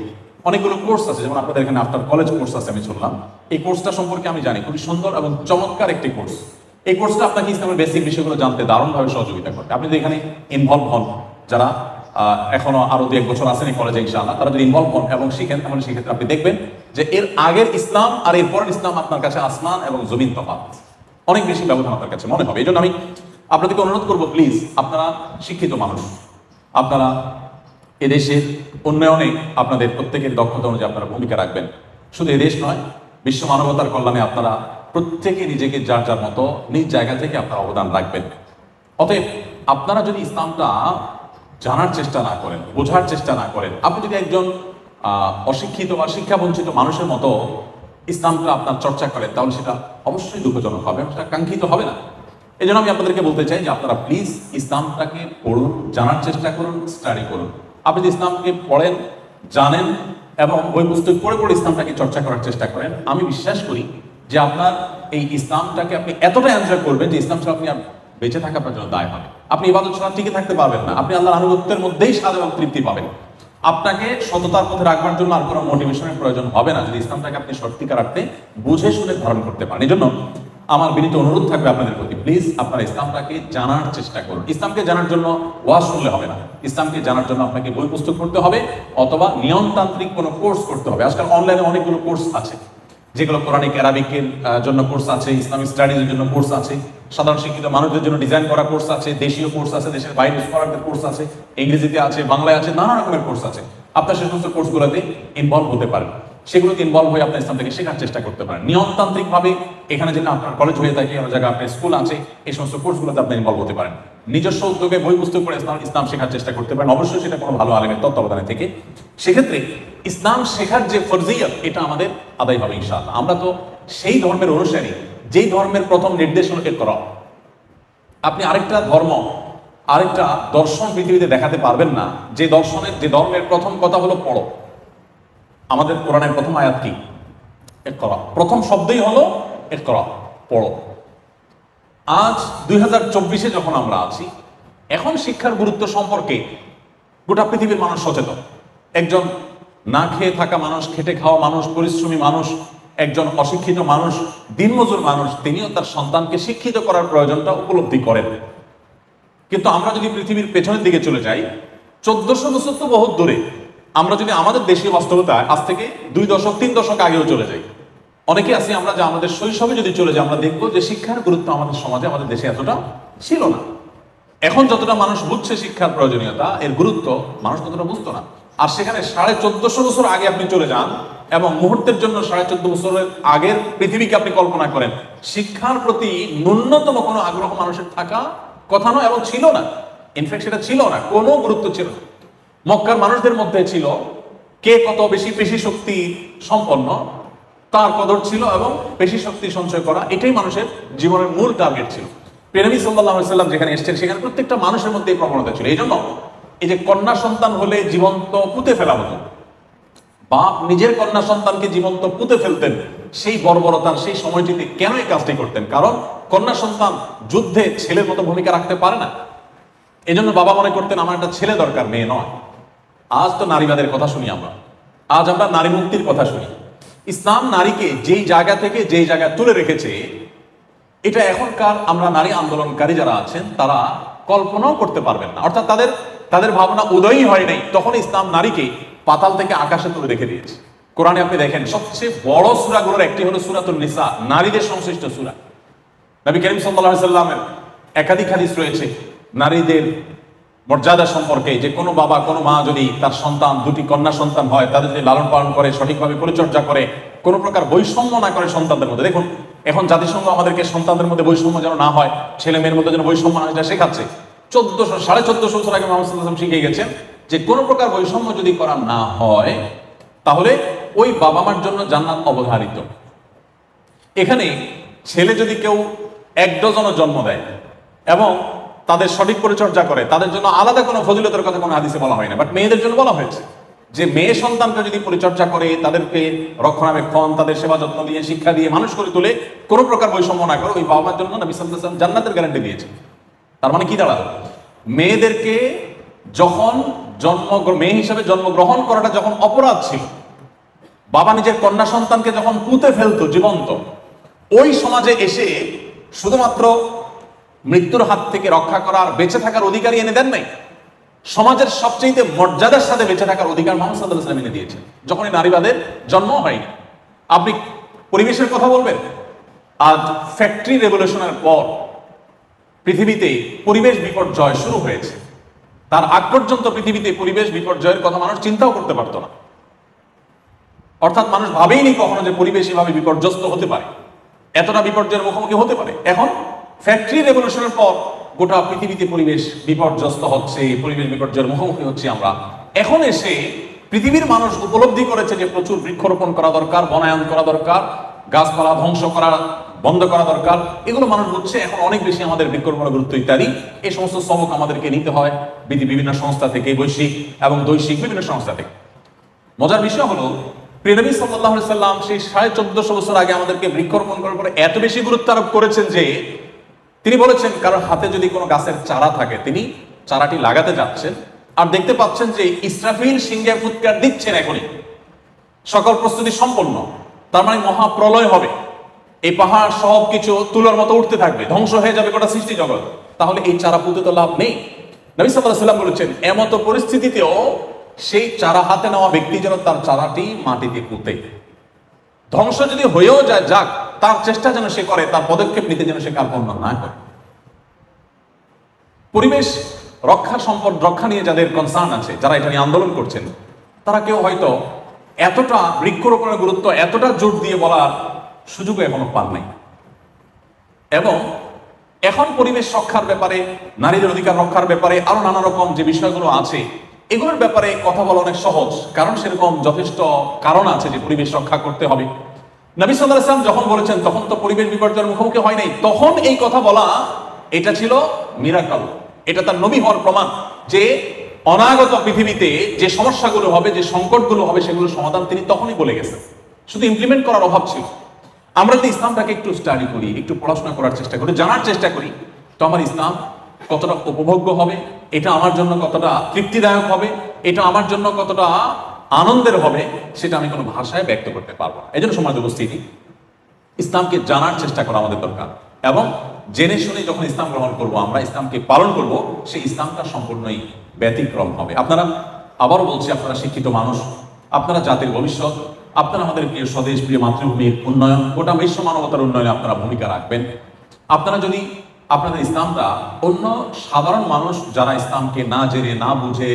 অনেকগুলো কোর্স আছে, যেমন আপনাদের এখানে আফটার কলেজ কোর্স আছে, আমি শুনলাম এই কোর্সটা সম্পর্কে আমি জানি, খুবই সুন্দর এবং চমৎকার একটি কোর্স। এই কোর্সটা আপনাকে ইসলামের বেসিক বিষয়গুলো জানতে দারুণভাবে সহযোগিতা করবে। আপনি যদি এখানে ইনভলভ হন, যারা এখনো আরো 2-1 বছর আছেন এই কলেজে ইনশাআল্লাহ, তারা যদি ইনভলভ হন এবং শিখেন, তাহলে সেক্ষেত্রে আপনি দেখবেন যে এর আগের ইসলাম আর এর পরের ইসলাম আপনার কাছে আসমান এবং জমিন তফাৎ, অনেক বেশি ব্যবধান আপনার কাছে মনে হবে। এই জন্য আমি আপনাদেরকে অনুরোধ করবো, প্লিজ, আপনারা শিক্ষিত মানুষ, আপনারা এদেশের উন্নয়নে আপনাদের প্রত্যেকের দক্ষতা অনুযায়ী আপনারা ভূমিকা রাখবেন। শুধু এদেশ নয়, বিশ্ব মানবতার কল্যাণে আপনারা প্রত্যেকে নিজেকে যার যার মতো নিজ জায়গা থেকে আপনারা অবদান রাখবেন। অতএব আপনারা যদি ইসলামটা জানার চেষ্টা না করেন, বোঝার চেষ্টা না করেন, আপনি যদি একজন অশিক্ষিত বা শিক্ষাবঞ্চিত মানুষের মতো ইসলামটা আপনার চর্চা করেন, তাহলে সেটা অবশ্যই দুঃখজনক হবে, সেটা কাঙ্ক্ষিত হবে না। এই জন্য আমি আপনাদেরকে বলতে চাই যে আপনারা প্লিজ ইসলামটাকে পড়ুন, জানার চেষ্টা করুন, স্টাডি করুন। আপনি যদি ইসলামকে পড়েন, জানেন এবং বই পুস্তক পড়ে ইসলামটাকে চর্চা করার চেষ্টা করেন, আমি বিশ্বাস করি যে আপনার এই ইসলামটাকে আপনি এতটা এনজয় করবেন যে ইসলাম ছাড়া আপনি বেঁচে থাকা আপনার জন্য দায় হবে। আপনি ইবাদত ছাড়া টিকে থাকতে পারবেন না, আপনি আল্লাহর আনুগত্যের মধ্যেই স্বাদ এবং তৃপ্তি পাবেন। আপনাকে সততার পথে রাখবার জন্য আর কোনো মোটিভেশনের প্রয়োজন হবে না, যদি ইসলামটাকে আপনি সত্যিকার অর্থে বুঝে শুনে ধারণ করতে পারেন। এই জন্য আমার বিনীত অনুরোধ থাকবে আপনাদের প্রতি, প্লিজ আপনারা ইসলামটাকে জানার চেষ্টা করুন। ইসলামকে জানার জন্য ওয়াজ শুনলে হবে না, ইসলামকে জানার জন্য আপনাকে বই পুস্তক পড়তে হবে অথবা নিয়মতান্ত্রিক কোনো কোর্স করতে হবে। আজকাল অনলাইনে অনেকগুলো কোর্স আছে, যেগুলো কোরআনিক অ্যারাবিকের জন্য কোর্স আছে, ইসলামিক স্টাডিজের জন্য কোর্স আছে, সাধারণ শিক্ষিত মানুষদের জন্য ডিজাইন করা কোর্স আছে, দেশীয় কোর্স আছে, দেশের বাইরে স্কলারদের কোর্স আছে, ইংরেজিতে আছে, বাংলায় আছে, নানা রকমের কোর্স আছে। আপনার সে সমস্ত কোর্সগুলোতে ইনভলভ হতে পারেন, সেগুলোতে ইনভলভ হয়ে আপনার ইসলাম থেকে শেখার চেষ্টা করতে পারেন নিয়মতান্ত্রিক ভাবে। এখানে যেটা আপনার কলেজ হয়ে থাকে, অন্য জায়গায় আপনার স্কুল আছে, এই সমস্ত কোর্সগুলোতে আপনি ইনভলভ হতে পারেন। নিজস্ব উদ্যোগে বই পুস্তক পড়ে ইসলাম শেখার চেষ্টা করতে পারেন, অবশ্যই সেটা কোনো ভালো আলেমের তত্ত্বাবধানে থেকে। সেক্ষেত্রে ইসলাম শেখার যে ফরজিয়ত, এটা আমাদের আদায় হবে ইনশাআল্লাহ। আমরা তো সেই ধর্মের অনুসারী যেই ধর্মের প্রথম নির্দেশ হলো ইকরা। আপনি আরেকটা ধর্ম, আরেকটা দর্শন পৃথিবীতে দেখাতে পারবেন না যে ধর্মের প্রথম কথা হলো পড়ো। আমাদের কোরআনের প্রথম আয়াত কি? ইকরা। প্রথম শব্দই হলো ইকরা, পড়ো। আজ 2024-এ যখন আমরা আছি, এখন শিক্ষার গুরুত্ব সম্পর্কে গোটা পৃথিবীর মানুষ সচেতন। একজন না খেয়ে থাকা মানুষ, খেটে খাওয়া মানুষ, পরিশ্রমী মানুষ, একজন অশিক্ষিত মানুষ, দিনমজুর মানুষ, তিনিও তার সন্তানকে শিক্ষিত করার প্রয়োজনটা উপলব্ধি করেন। কিন্তু আমরা যদি পৃথিবীর পেছনের দিকে চলে যাই, 1400 বছর তো বহুত দূরে, আমরা যদি আমাদের দেশীয় বাস্তবতায় আজ থেকে 2 দশক 3 দশক আগেও চলে যাই, অনেকে আছি আমরা যে আমাদের শৈশবে যদি চলে যাই, আমরা দেখবো যে শিক্ষার গুরুত্ব আমাদের সমাজে, আমাদের দেশে এতটা ছিল না। এখন যতটা মানুষ বুঝছে শিক্ষার প্রয়োজনীয়তা, এর গুরুত্ব, মানুষ ততটা বুঝতো না। আর সেখানে 1450 বছর আগে আপনি চলে যান এবং মুহূর্তের জন্য 1450 বছরের আগের পৃথিবীকে আপনি কল্পনা করেন, শিক্ষার প্রতি ন্যূনতম কোনো আগ্রহ মানুষের থাকা কথা নয় এবং ছিল না। ইনফ্যাক্ট সেটা ছিল না, কোনো গুরুত্ব ছিল না। মক্কার মানুষদের মধ্যে ছিল কে কত বেশি পেশি শক্তি সম্পন্ন, তার কদর ছিল এবং পেশি শক্তি সঞ্চয় করা, এটাই মানুষের জীবনের মূল টার্গেট ছিল। নবী সাল্লাল্লাহু আলাইহি ওয়াসাল্লাম যেখানে এসেছেন, সেখানে প্রত্যেকটা মানুষের মধ্যে এই প্রবণতা ছিল। এই জন্য এই যে কন্যা সন্তান হলে জীবন্ত পুঁতে ফেলা হতো, বাপ নিজের কন্যা সন্তানকে জীবন্ত পুঁতে ফেলতেন, সেই বর্বরতার সেই সময়টিতে কেন এই কাজটি করতেন? কারণ কন্যা সন্তান যুদ্ধে ছেলের মতো ভূমিকা রাখতে পারে না। এই জন্য বাবা মনে করতেন আমার একটা ছেলে দরকার, মেয়ে নয়। আজ তো নারীবাদের কথা শুনি আমরা, আজ আমরা নারী মুক্তির কথা শুনি। ইসলাম নারীকে যেই জায়গা থেকে যেই জায়গায় তুলে রেখেছে, এটা এখনকার আমরা নারী আন্দোলনকারী যারা আছেন তারা কল্পনাও করতে পারবেন না। অর্থাৎ তাদের ভাবনা উদয়ই হয় নাই, তখন ইসলাম নারীকে পাতাল থেকে আকাশে তুলে রেখে দিয়েছে। কোরআনে আপনি দেখেন সবচেয়ে বড় সূরাগুলোর একটি হলো সূরাতুন নিসা, নারীদের সংশ্লিষ্ট সূরা। নবী করিম সাল্লাল্লাহু আলাইহি সাল্লামের একাধিক হাদিস রয়েছে নারীদের মর্যাদা সম্পর্কে, যে কোনো বাবা কোনো মা যদি তার সন্তান, 2টি কন্যা সন্তান হয়, তাদের যদি লালন পালন করে, সঠিকভাবে পরিচর্যা করে, কোনো প্রকার বৈষম্য না করে সন্তানদের মধ্যে। দেখুন এখন জাতিসংঘ আমাদেরকে সন্তানদের মধ্যে বৈষম্য যেন না হয়, ছেলে মেয়ের মধ্যে যেন বৈষম্য না হয়, এটা শেখাচ্ছে। 1450 বছর আগে মুহাম্মদ সাল্লাল্লাহু আলাইহি ওয়াসাল্লাম শিখে গেছেন যে কোনো প্রকার বৈষম্য যদি করা না হয় তাহলে ওই বাবা মার জন্য জান্নাত অবধারিত। এখানে ছেলে যদি কেউ 1 ডজনও জন্ম দেয় এবং তাদের সঠিক পরিচর্যা করে, তাদের জন্য আলাদা কোনো ফজিলতের কথা কোনো হাদিসে বলা হয় না, বাট মেয়েদের জন্য বলা হয়েছে যে মেয়ে সন্তানকে যদি পরিচর্যা করে, তাদেরকে রক্ষণাবেক্ষণ, তাদের সেবা যত্ন দিয়ে, শিক্ষা দিয়ে মানুষ করে তুলে, কোনো প্রকার বৈষম্য না করে, ওই বাবা মার জন্য নবী সাল্লাল্লাহু আলাইহি ওয়াসাল্লাম জান্নাতের গ্যারান্টি দিয়েছে। তার মানে কি দাঁড়ালো? মেয়েদেরকে যখন মেয়ে হিসাবে জন্মগ্রহণ করাটা যখন অপরাধ ছিল, বাবা নিজের কন্যা সন্তানকে যখন পুঁতে ফেলতো জীবন্ত, ওই সমাজে এসে শুধুমাত্র মৃত্যুর হাত থেকে রক্ষা করার, বেঁচে থাকার অধিকারই এনে দেন নাই, সমাজের সবচেয়ে মর্যাদার সাথে বেঁচে থাকার অধিকার মুহাম্মদ সাল্লাল্লাহু আলাইহি ওয়াসাল্লাম এনে দিয়েছেন। যখন এই নারীবাদের জন্ম হয়নি, আপনি পরিবেশের কথা বলবেন, আজ ফ্যাক্টরি রেভলিউশনের পর পৃথিবীতে পরিবেশ বিপর্যয় শুরু হয়েছে। তার আগ পর্যন্ত পৃথিবীতে পরিবেশ বিপর্যয়ের কথা মানুষ চিন্তাও করতে পারত না, অর্থাৎ মানুষ ভাবেইনি কখনো যে পরিবেশ এভাবে বিপর্যস্ত হতে পারে, এতটা বিপর্যয়ের মুখোমুখি হতে পারে। এখন ফ্যাক্টরি রেভলিউশনের পর গোটা পৃথিবীতে পরিবেশ বিপর্যস্ত হচ্ছে, পরিবেশ বিপর্যয়ের মুখোমুখি হচ্ছে আমরা। এখন এসে পৃথিবীর মানুষ উপলব্ধি করেছে যে প্রচুর বৃক্ষরোপণ করা দরকার, বনায়ন করা দরকার, গাছপালা ধ্বংস করা বন্ধ করা দরকার, এগুলো মানুষ বুঝছে। এখন অনেক বেশি আমাদের বৃক্ষরোপণের গুরুত্ব ইত্যাদি এই সমস্ত সবক আমাদেরকে নিতে হয় বিভিন্ন সংস্থা থেকে, বৈশ্বিক এবং বৈশ্বিক বিভিন্ন সংস্থা থেকে। মজার বিষয় হলো প্রিয় নবী সাল্লাল্লাহু আলাইহি সাল্লাম সেই 1450 বছর আগে আমাদেরকে বৃক্ষরোপণ করার পরে এত বেশি গুরুত্ব আরোপ করেছেন যে তিনি বলেছেন কারোর হাতে যদি কোনো গাছের চারা থাকে, তিনি চারাটি লাগাতে যাচ্ছেন আর দেখতে পাচ্ছেন যে ইসরাফিল সিংহে ফুৎকার দিচ্ছেন, এখনই সকল প্রস্তুতি সম্পন্ন, তার মানে মহাপ্রলয় হবে, এই পাহাড় সব কিছু তুলার মতো উঠতে থাকবে, ধ্বংস হয়ে যাবে গোটা সৃষ্টি জগৎ, তাহলে এই চারা পুঁতে তো লাভ নেই। নবী সাল্লাল্লাহু আলাইহি সাল্লাম বলেছেন এমত পরিস্থিতিতেও সেই চারা হাতে নেওয়া ব্যক্তি যেন তার চারাটি মাটিতে পুঁতে, ধ্বংস যদি হয়েও যায় যাক, তার চেষ্টা যেন সে করে, তার পদক্ষেপ নিতে যেন সে কার্পণ্য না করে। পরিবেশ রক্ষা, সম্পদ রক্ষা নিয়ে যাদের কনসার্ন আছে, যারা এটা নিয়ে আন্দোলন করছেন, তারা কেউ হয়তো এতটা বৃক্ষরোপণের গুরুত্ব এতটা জোর দিয়ে বলার সুযোগ এখনো পান নাই। এবং এখন পরিবেশ রক্ষার ব্যাপারে, নারীদের অধিকার রক্ষার ব্যাপারে, আরো নানা রকম যে বিষয়গুলো আছে, এগুলোর ব্যাপারে কথা বলা অনেক সহজ, কারণ সেরকম যথেষ্ট কারণ আছে যে পরিবেশ রক্ষা করতে হবে। নবী সাল্লাল্লাহু আলাইহি ওয়াসাল্লাম যখন বলেছেন তখন তো পরিবেশ বিপর্যয়ের মুখোমুখি হয় নাই, তখন এই কথা বলা এটা ছিল মিরাকল, এটা তার নবী হওয়ার প্রমাণ যে অনাগত পৃথিবীতে যে সমস্যাগুলো হবে, যে সংকটগুলো হবে, সেগুলোর সমাধান তিনি তখনই বলে গেছেন, শুধু ইমপ্লিমেন্ট করার অভাব ছিল। আমরা তো ইসলামটাকে একটু স্টাডি করি, একটু পড়াশোনা করার চেষ্টা করি, জানার চেষ্টা করি, তো আমার ইসলাম কতটা উপভোগ্য হবে, এটা আমার জন্য কতটা তৃপ্তিদায়ক হবে, এটা আমার জন্য কতটা আনন্দের হবে, সেটা আমি কোনো ভাষায় ব্যক্ত করতে পারবো না। এই জন্য সমাজ উপস্থিতি ইসলামকে জানার চেষ্টা করা আমাদের দরকার, এবং জেনে শুনে যখন ইসলাম গ্রহণ করব, আমরা ইসলামকে পালন করব, সেই ইসলামটা সম্পূর্ণই ব্যতিক্রম হবে। আপনারা, আবারও বলছি, আপনারা শিক্ষিত মানুষ, আপনারা জাতির ভবিষ্যৎ, আপনারা আমাদের প্রিয় স্বদেশ, প্রিয় মাতৃভূমির উন্নয়ন, গোটা বিশ্ব মানবতার উন্নয়নে আপনারা ভূমিকা রাখবেন। আপনারা যদি আপনাদের ইসলামটা অন্য সাধারণ মানুষ যারা ইসলামকে না জেনে, না বুঝে,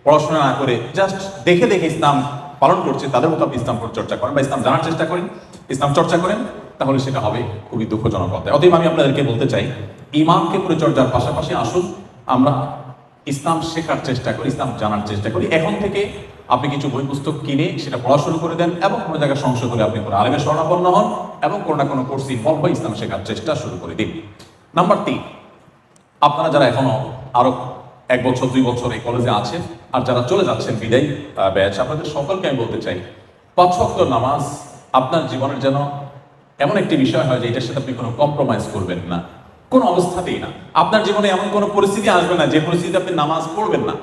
পড়াশোনা না করে জাস্ট দেখে দেখে ইসলাম পালন করছে, তাদের মতো আপনি ইসলাম পরিচর্যা করেন বা ইসলাম জানার চেষ্টা করেন, ইসলাম চর্চা করেন, তাহলে সেটা হবে খুবই দুঃখজনক কথা। অতএব আমি আপনাদেরকে বলতে চাই, ইমানকে পরিচর্যার পাশাপাশি আসুন আমরা ইসলাম শেখার চেষ্টা করি, ইসলাম জানার চেষ্টা করি। এখন থেকে আপনি কিছু বই পুস্তক কিনে সেটা পড়া শুরু করে দেন, এবং কোনো জায়গায় সংশয় হলে আপনি কোনো আলেমের শরণাপন্ন হন, এবং কোনো না কোনো কোর্সে ইনভলভ হয়ে ইসলাম শেখার চেষ্টা শুরু করে দিন। নাম্বার 3, আপনারা যারা এখনো আরো 1 বছর 2 বছর এই কলেজে আছেন, আর যারা চলে যাচ্ছেন বিদায় ব্যাচ, আপনাদের সকলকে আমি বলতে চাই, 5 ওয়াক্ত নামাজ আপনার জীবনের যেন এমন একটি বিষয় হয় যে এটার সাথে আপনি কোনো কম্প্রোমাইজ করবেন না, কোনো অবস্থাতেই না। আপনার জীবনে এমন কোনো পরিস্থিতি আসবে না যে পরিস্থিতিতে আপনি নামাজ পড়বেন না।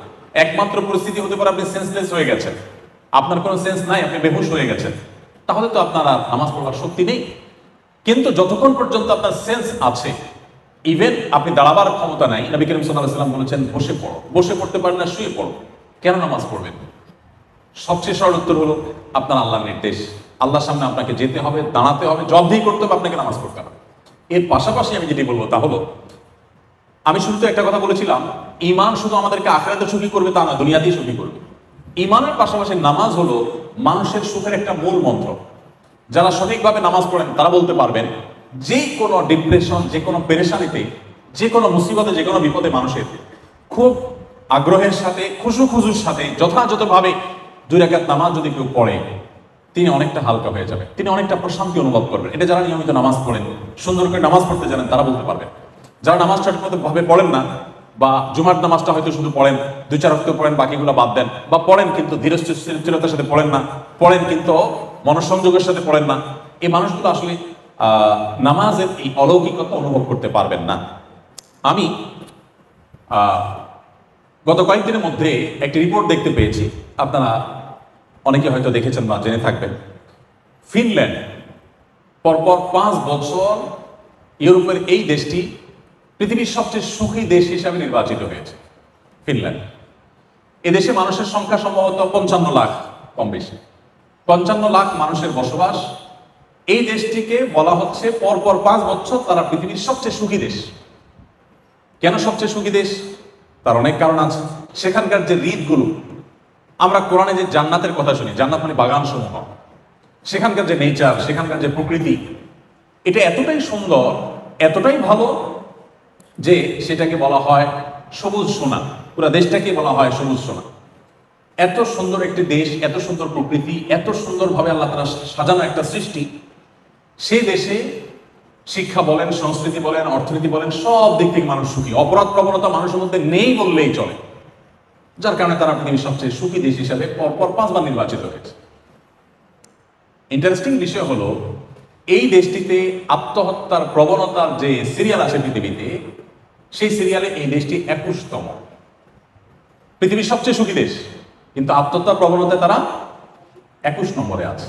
একমাত্র পরিস্থিতি হতে পারে আপনি সেন্সলেস হয়ে গেছেন, আপনার কোনো সেন্স নাই, আপনি বেহুশ হয়ে গেছেন, তাহলে তো আপনার আর নামাজ পড়ার শক্তি নেই। কিন্তু যতক্ষণ পর্যন্ত আপনার সেন্স আছে, ইভেন আপনি দাঁড়াবার ক্ষমতা নাই, নবী করিম সাল্লাল্লাহু আলাইহি ওয়াসাল্লাম বলেছেন বসে পড়ো, বসে পড়তে পারেন না শুয়ে পড়ো, কেন নামাজ পড়বেন? সবচেয়ে সরল উত্তর হলো আপনার আল্লাহর নির্দেশ, আল্লাহর সামনে আপনাকে যেতে হবে, দাঁড়াতে হবে, জবাবদিহি করতে হবে, আপনাকে নামাজ পড়তে হবে। এর পাশাপাশি আমি যেটি বলবো তা হলো, আমি শুরুতে একটা কথা বলেছিলাম, ঈমান শুধু আমাদেরকে আখিরাতে সুখী করবে তা না, দুনিয়াতেই সুখী করবে। ঈমানের পাশাপাশি নামাজ হলো মানুষের সুখের একটা মূল মন্ত্র। যারা সঠিকভাবে নামাজ পড়েন তারা বলতে পারবেন, যে কোনো ডিপ্রেশন, যে কোনো পেরেশানিতে, যে কোনো মুসিবতে, যে কোনো বিপদে মানুষের খুব আগ্রহের সাথে খুশুর সাথে যথাযথভাবে 2 রাকাত নামাজ যদি কেউ পড়ে, তিনি অনেকটা হালকা হয়ে যাবে, তিনি অনেকটা প্রশান্তি অনুভব করবেন। এটা যারা নিয়মিত নামাজ পড়েন, সুন্দর করে নামাজ পড়তে জানেন, তারা বলতে পারবেন। যারা নামাজটা ঠিকমতো ভাবে পড়েন না, বা জুমার নামাজটা হয়তো শুধু পড়েন, 2-4 ওয়াক্ত পড়েন, বাকিগুলো বাদ দেন, বা পড়েন কিন্তু ধীরস্থিরতার সাথে পড়েন না, পড়েন কিন্তু মনঃসংযোগের সাথে পড়েন না, এই মানুষগুলো আসলে নামাজের এই অলৌকিকতা অনুভব করতে পারবেন না। আমি গত কয়েকদিনের মধ্যে একটি রিপোর্ট দেখতে পেয়েছি, আপনারা অনেকে হয়তো দেখেছেন বা জেনে থাকবেন। ফিনল্যান্ড পরপর 5 বছর ইউরোপের এই দেশটি পৃথিবীর সবচেয়ে সুখী দেশ হিসাবে নির্বাচিত হয়েছে। ফিনল্যান্ড, এদেশে মানুষের সংখ্যা সম্ভবত 55 লাখ, কম বেশি 55 লাখ মানুষের বসবাস। এই দেশটিকে বলা হচ্ছে পরপর 5 বছর তারা পৃথিবীর সবচেয়ে সুখী দেশ। কেন সবচেয়ে সুখী দেশ? তার অনেক কারণ আছে। সেখানকার যে রীতিগুলো, আমরা কোরআনে যে জান্নাতের কথা শুনি, জান্নাত মানে বাগান সমূহ, সেখানকার যে নেচার, সেখানকার যে প্রকৃতি, এটা এতটাই সুন্দর, এতটাই ভালো যে সেটাকে বলা হয় সবুজ সোনা। পুরো দেশটাকে বলা হয় সবুজ সোনা। এত সুন্দর একটি দেশ, এত সুন্দর প্রকৃতি, এত সুন্দরভাবে আল্লাহ তাআলা সাজানো একটা সৃষ্টি। সেই দেশে শিক্ষা বলেন, সংস্কৃতি বলেন, অর্থনীতি বলেন, সব দিক থেকে মানুষ সুখী। অপরাধ প্রবণতা মানুষের মধ্যে নেই বললেই চলে, যার কারণে তারা পৃথিবীর সবচেয়ে সুখী দেশ হিসাবে পরপর 5 বার নির্বাচিত হয়েছে। ইন্টারেস্টিং বিষয় হলো, এই দেশটিতে আত্মহত্যার প্রবণতার যে সিরিয়াল আছে পৃথিবীতে, সেই সিরিয়ালে এই দেশটি 21তম। পৃথিবীর সবচেয়ে সুখী দেশ, কিন্তু আত্মহত্যার প্রবণতায় তারা 21 নম্বরে আছে।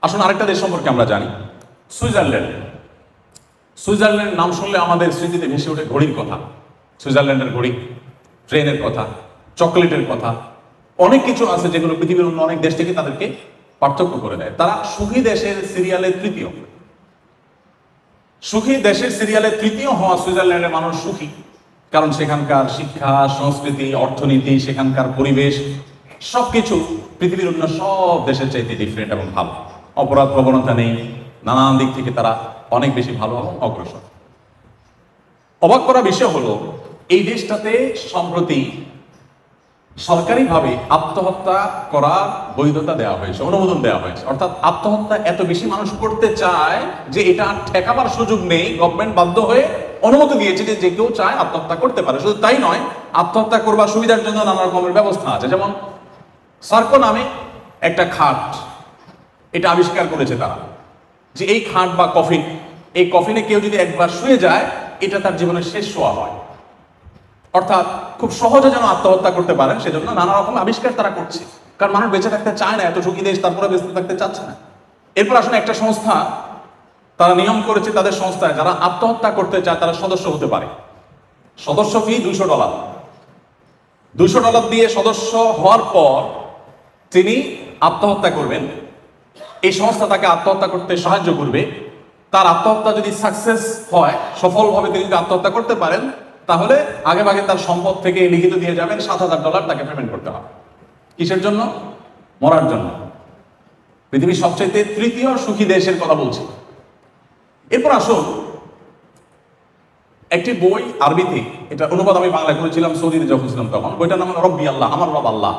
আসুন আরেকটা দেশ সম্পর্কে আমরা জানি, সুইজারল্যান্ড। সুইজারল্যান্ড নাম শুনলে আমাদের স্মৃতিতে ভেসে ওঠে ঘড়ির কথা। সুইজারল্যান্ডের ঘড়ি, ট্রেনের কথা, চকলেটের কথা, অনেক কিছু আছে যেগুলো পৃথিবীর অন্য অনেক দেশ থেকে তাদেরকে পার্থক্য করে দেয়। তারা সুখী দেশের সিরিয়ালে তৃতীয়। সুখী দেশের সিরিয়ালে তৃতীয় হওয়া সুইজারল্যান্ডের মানুষ সুখী, কারণ সেখানকার শিক্ষা, সংস্কৃতি, অর্থনীতি, সেখানকার পরিবেশ সবকিছু পৃথিবীর অন্য সব দেশের চাইতে ডিফারেন্ট এবং ভালো। অপরাধ প্রবণতা নেই, নানান দিক থেকে তারা অনেক বেশি ভালো এবং অগ্রসর। অবাক করা বিষয় হলো, এই দেশটাতে সম্প্রতি সরকারিভাবে আত্মহত্যা করার বৈধতা দেওয়া হয়েছে, অনুমোদন দেওয়া হয়েছে। অর্থাৎ আত্মহত্যা এত বেশি মানুষ করতে চায় যে এটা ঠেকাবার সুযোগ নেই, গভর্নমেন্ট বাধ্য হয়ে অনুমতি দিয়েছে যে যে কেউ চায় আত্মহত্যা করতে পারে। শুধু তাই নয়, আত্মহত্যা করবার সুবিধার জন্য নানা রকমের ব্যবস্থা আছে। যেমন সার্কো নামে একটা খাট, এটা আবিষ্কার করেছে তারা, যে এই খাট বা কফিন, এই কফিনে কেউ যদি একবার শুয়ে যায়, এটা তার জীবনের শেষ শোয়া হয়। অর্থাৎ খুব সহজে যেন আত্মহত্যা করতে পারেন, সেজন্য নানা রকম আবিষ্কার তারা করছে। কারণ মানুষ বেঁচে থাকতে চায় না, এত সুখী দেশ, তারপরে বেঁচে থাকতে চাচ্ছে না। এরপর আসুন একটা সংস্থা, তারা নিয়ম করেছে তাদের সংস্থায় যারা আত্মহত্যা করতে চায় তারা সদস্য হতে পারে। সদস্য ফি $200। $200 দিয়ে সদস্য হওয়ার পর তিনি আত্মহত্যা করবেন। এই সংস্থা তাকে আত্মহত্যা করতে সাহায্য করবে। তার আত্মহত্যা যদি সাকসেস হয়, সফলভাবে তিনি যদি আত্মহত্যা করতে পারেন, তাহলে আগে ভাগে তার সম্পদ থেকে লিখিত দিয়ে যাবেন, $7,000 তাকে পেমেন্ট করতে হবে। কিসের জন্য? মরার জন্য। পৃথিবীর সবচেয়ে তৃতীয় সুখী দেশের কথা বলছি। এরপর আসুন, একটি বই আরবিতে, এটা অনুবাদ আমি বাংলায় করেছিলাম সৌদিতে যখন ছিলাম তখন। বইটার নাম রব্বি আল্লাহ, আমার রব আল্লাহ।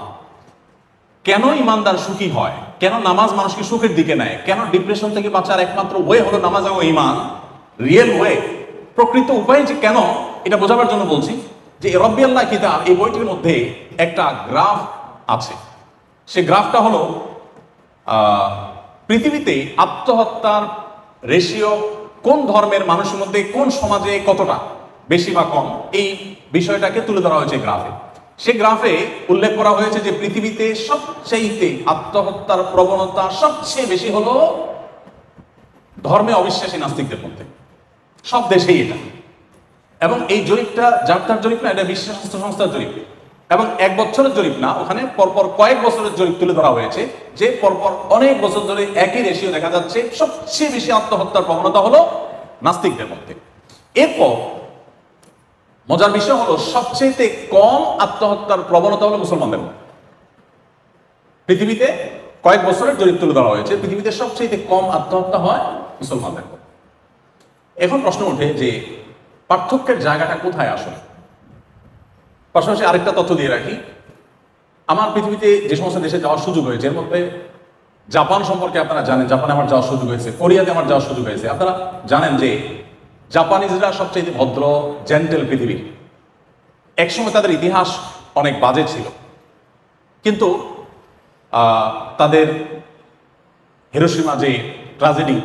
কেন ইমানদার সুখী হয়, কেন নামাজ মানুষকে সুখের দিকে নেয়, কেন ডিপ্রেশন থেকে বাঁচার একমাত্র ওয়ে হলো নামাজ এবং ঈমান, রিয়েল ওয়ে, প্রকৃত উপায় যে কেন, এটা বোঝাবার জন্য বলছি যে রব্বি আল্লাহ কিতাব, এই বইটির মধ্যে একটা গ্রাফ আছে। সে গ্রাফটা হলো পৃথিবীতে আত্মহত্যার রেশিও কোন ধর্মের মানুষের মধ্যে, কোন সমাজে কতটা বেশি বা কম, এই বিষয়টাকে তুলে ধরা হয়েছে গ্রাফে। সে গ্রাফে উল্লেখ করা হয়েছে যে পৃথিবীতে সবচেয়ে আত্মহত্যার প্রবণতা সবচেয়ে বেশি হলো ধর্মে অবিশ্বাসী নাস্তিকদের মধ্যে, সব দেশেই এটা। এবং এই জরিপটা যার তার জরিপ না, এটা বিশ্ব স্বাস্থ্য সংস্থার জরিপ, এবং 1 বছরের জরিপ না, ওখানে পরপর কয়েক বছরের জরিপ তুলে ধরা হয়েছে যে পরপর অনেক বছর ধরে একই রেশিও দেখা যাচ্ছে, সবচেয়ে বেশি আত্মহত্যার প্রবণতা হলো নাস্তিকদের মধ্যে। এরপর মজার বিষয় হলো সবচেয়ে কম আত্মহত্যার প্রবণতা হলো মুসলমানদের মধ্যে। পৃথিবীতে কয়েক বছরের জরিপ তুলে ধরা হয়েছে, পৃথিবীতে সবচেয়ে কম আত্মহত্যা হয় মুসলমানদের মধ্যে। এখন প্রশ্ন ওঠে যে পার্থক্যের জায়গাটা কোথায় আসলে? পাশাপাশি আরেকটা তথ্য দিয়ে রাখি, আমার পৃথিবীতে যে সমস্ত দেশে যাওয়ার সুযোগ হয়েছে এর মধ্যে জাপান সম্পর্কে আপনারা জানেন, জাপানে আমার যাওয়ার সুযোগ হয়েছে, কোরিয়াতে আমার যাওয়ার সুযোগ হয়েছে। আপনারা জানেন যে জাপানিজরা সবচেয়ে ভদ্র, জেন্টেল পৃথিবীর। একসময় তাদের ইতিহাস অনেক বাজে ছিল, কিন্তু তাদের হিরোশিমা যে ট্র্যাজেডি,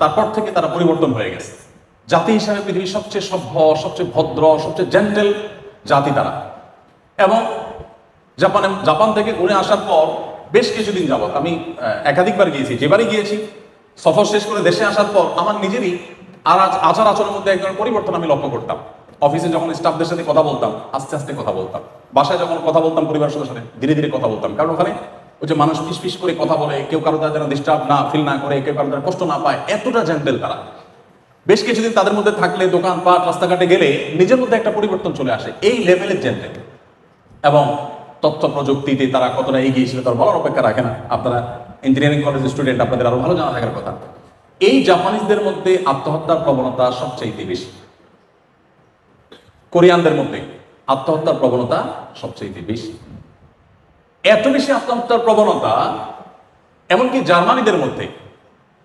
তারপর থেকে তারা পরিবর্তন হয়ে গেছে। জাতি হিসাবে পৃথিবীর সবচেয়ে সভ্য, সবচেয়ে ভদ্র, সবচেয়ে জেন্টেল জাতি তারা। এবং জাপান থেকে ঘুরে আসার পর বেশ কিছুদিন যাবত আমি একাধিকবার গিয়েছি, যেবারই গিয়েছি সফর শেষ করে দেশে আসার পর আমার নিজেরই আচার আচরণের মধ্যে এক ধরনের পরিবর্তন আমি লক্ষ্য করতাম। অফিসে যখন স্টাফদের সাথে কথা বলতাম, আস্তে আস্তে কথা বলতাম। বাসায় যখন কথা বলতাম পরিবারের সাথে ধীরে ধীরে কথা বলতাম। কারণ ওখানে ওই যে মানুষ ফিস করে কথা বলে, কেউ কারো দ্বারা যেন ডিস্টার্ব না ফিল না করে, কেউ কারো দ্বারা কষ্ট না পায়, এতটা জেন্টেল তারা। বেশ কিছুদিন তাদের মধ্যে থাকলে, দোকানপাট রাস্তাঘাটে গেলে নিজের মধ্যে একটা পরিবর্তন চলে আসে, এই লেভেলের জেন্টেল। এবং তথ্য প্রযুক্তিতে তারা কতটা এগিয়ে ছিল তার বলার অপেক্ষা রাখে না। আপনারা ইঞ্জিনিয়ারিং কলেজের স্টুডেন্ট, আপনাদের আরো ভালো জানা থাকার কথা। এই জাপানিজদের মধ্যে আত্মহত্যার প্রবণতা সবচেয়ে বেশি। কোরিয়ানদের মধ্যে আত্মহত্যার প্রবণতা সবচেয়ে বেশি। এত বেশি আত্মহত্যার প্রবণতা এমনকি জার্মানিদের মধ্যে,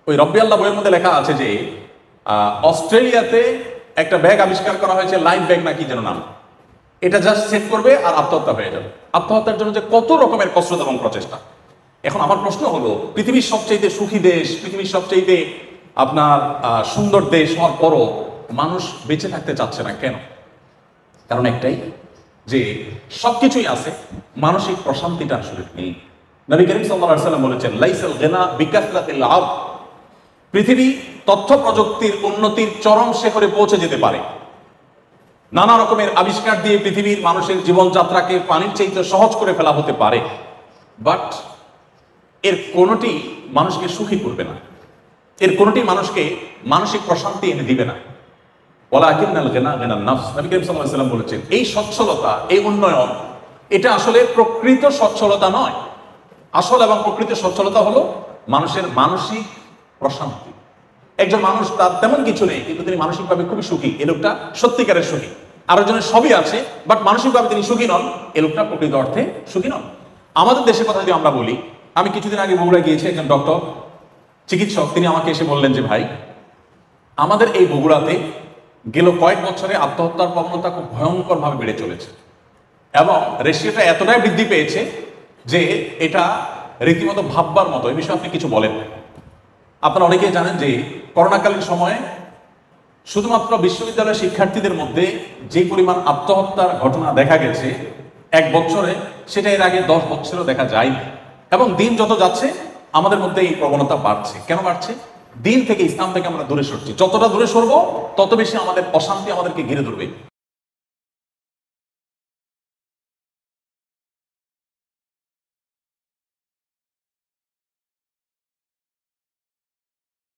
ওই রব্বি আল্লাহ বইয়ের মধ্যে লেখা আছে যে অস্ট্রেলিয়াতে একটা ব্যাগ আবিষ্কার করা হয়েছে, লাইফ ব্যাগ নাকি যেন নাম। এটা জাস্ট সেট করবে আর আত্মহত্যা হয়ে যাবে। আত্মহত্যার জন্য যে কত রকমের কসরত এবং প্রচেষ্টা। এখন আমার প্রশ্ন হলো, পৃথিবীর সবচেয়ে সুখী দেশ, পৃথিবীর সবচেয়ে আপনার সুন্দর দেশ হওয়ার পরও মানুষ বেঁচে থাকতে চাচ্ছে না কেন? কারণ একটাই, যে সবকিছুই আছে, মানসিক প্রশান্তিটা আসলে নেই। নবী করিম সাল্লাল্লাহু আলাইহি ওয়াসাল্লাম বলেছেন, লাইসাল গিনা বিকাসরাতিল আব। পৃথিবী তথ্য প্রযুক্তির উন্নতির চরম শিখরে পৌঁছে যেতে পারে, নানা রকমের আবিষ্কার দিয়ে পৃথিবীর মানুষের জীবনযাত্রাকে পানির চাইতে সহজ করে ফেলা হতে পারে, বাট এর কোনোটি মানুষকে সুখী করবে না, এর কোনোটি মানুষকে মানসিক প্রশান্তি এনে দিবে না। ওয়ালাকিন্নাল গিনা গিনান নাফস। নবী করিম সাল্লাল্লাহু আলাইহি ওয়াসাল্লাম বলেছেন, এই সচ্ছলতা, এই উন্নয়ন, এটা আসলে প্রকৃত সচ্ছলতা নয়। আসল এবং প্রকৃত সচ্ছলতা হলো মানুষের মানসিক প্রশান্তি। একজন মানুষ তার তেমন কিছু নেই, কিন্তু তিনি মানসিকভাবে খুবই সুখী, এ লোকটা সত্যিকারের সুখী। আরো জনের সবই আছে, বাট মানসিকভাবে তিনি সুখী নন, এ লোকটা প্রকৃত অর্থে সুখী নন। আমাদের দেশের কথা যদি আমরা বলি, আমি কিছুদিন আগে বগুড়া গিয়েছি, একজন ডক্টর চিকিৎসক তিনি আমাকে এসে বললেন যে ভাই, আমাদের এই বগুড়াতে গেল কয়েক বছরে আত্মহত্যার প্রবণতা খুব ভয়ঙ্কর ভাবে বেড়ে চলেছে এবং রেশিওটা এতটাই বৃদ্ধি পেয়েছে যে এটা রীতিমতো ভাববার মতো। এই বিষয়ে আপনি কিছু বলেন? আপনারা অনেকেই জানেন যে করোনাকালীন সময়ে শুধুমাত্র বিশ্ববিদ্যালয়ের শিক্ষার্থীদের মধ্যে যে পরিমাণ আত্মহত্যার ঘটনা দেখা গেছে এক বছরে, সেটা এর আগে 10 বছরেও দেখা যায়নি। এবং দিন যত যাচ্ছে আমাদের মধ্যে এই প্রবণতা বাড়ছে। কেন বাড়ছে? দিন থেকে, ইসলাম থেকে আমরা দূরে সরছি। যতটা দূরে সরবো তত বেশি আমাদের অশান্তি আমাদেরকে ঘিরে ধরবে।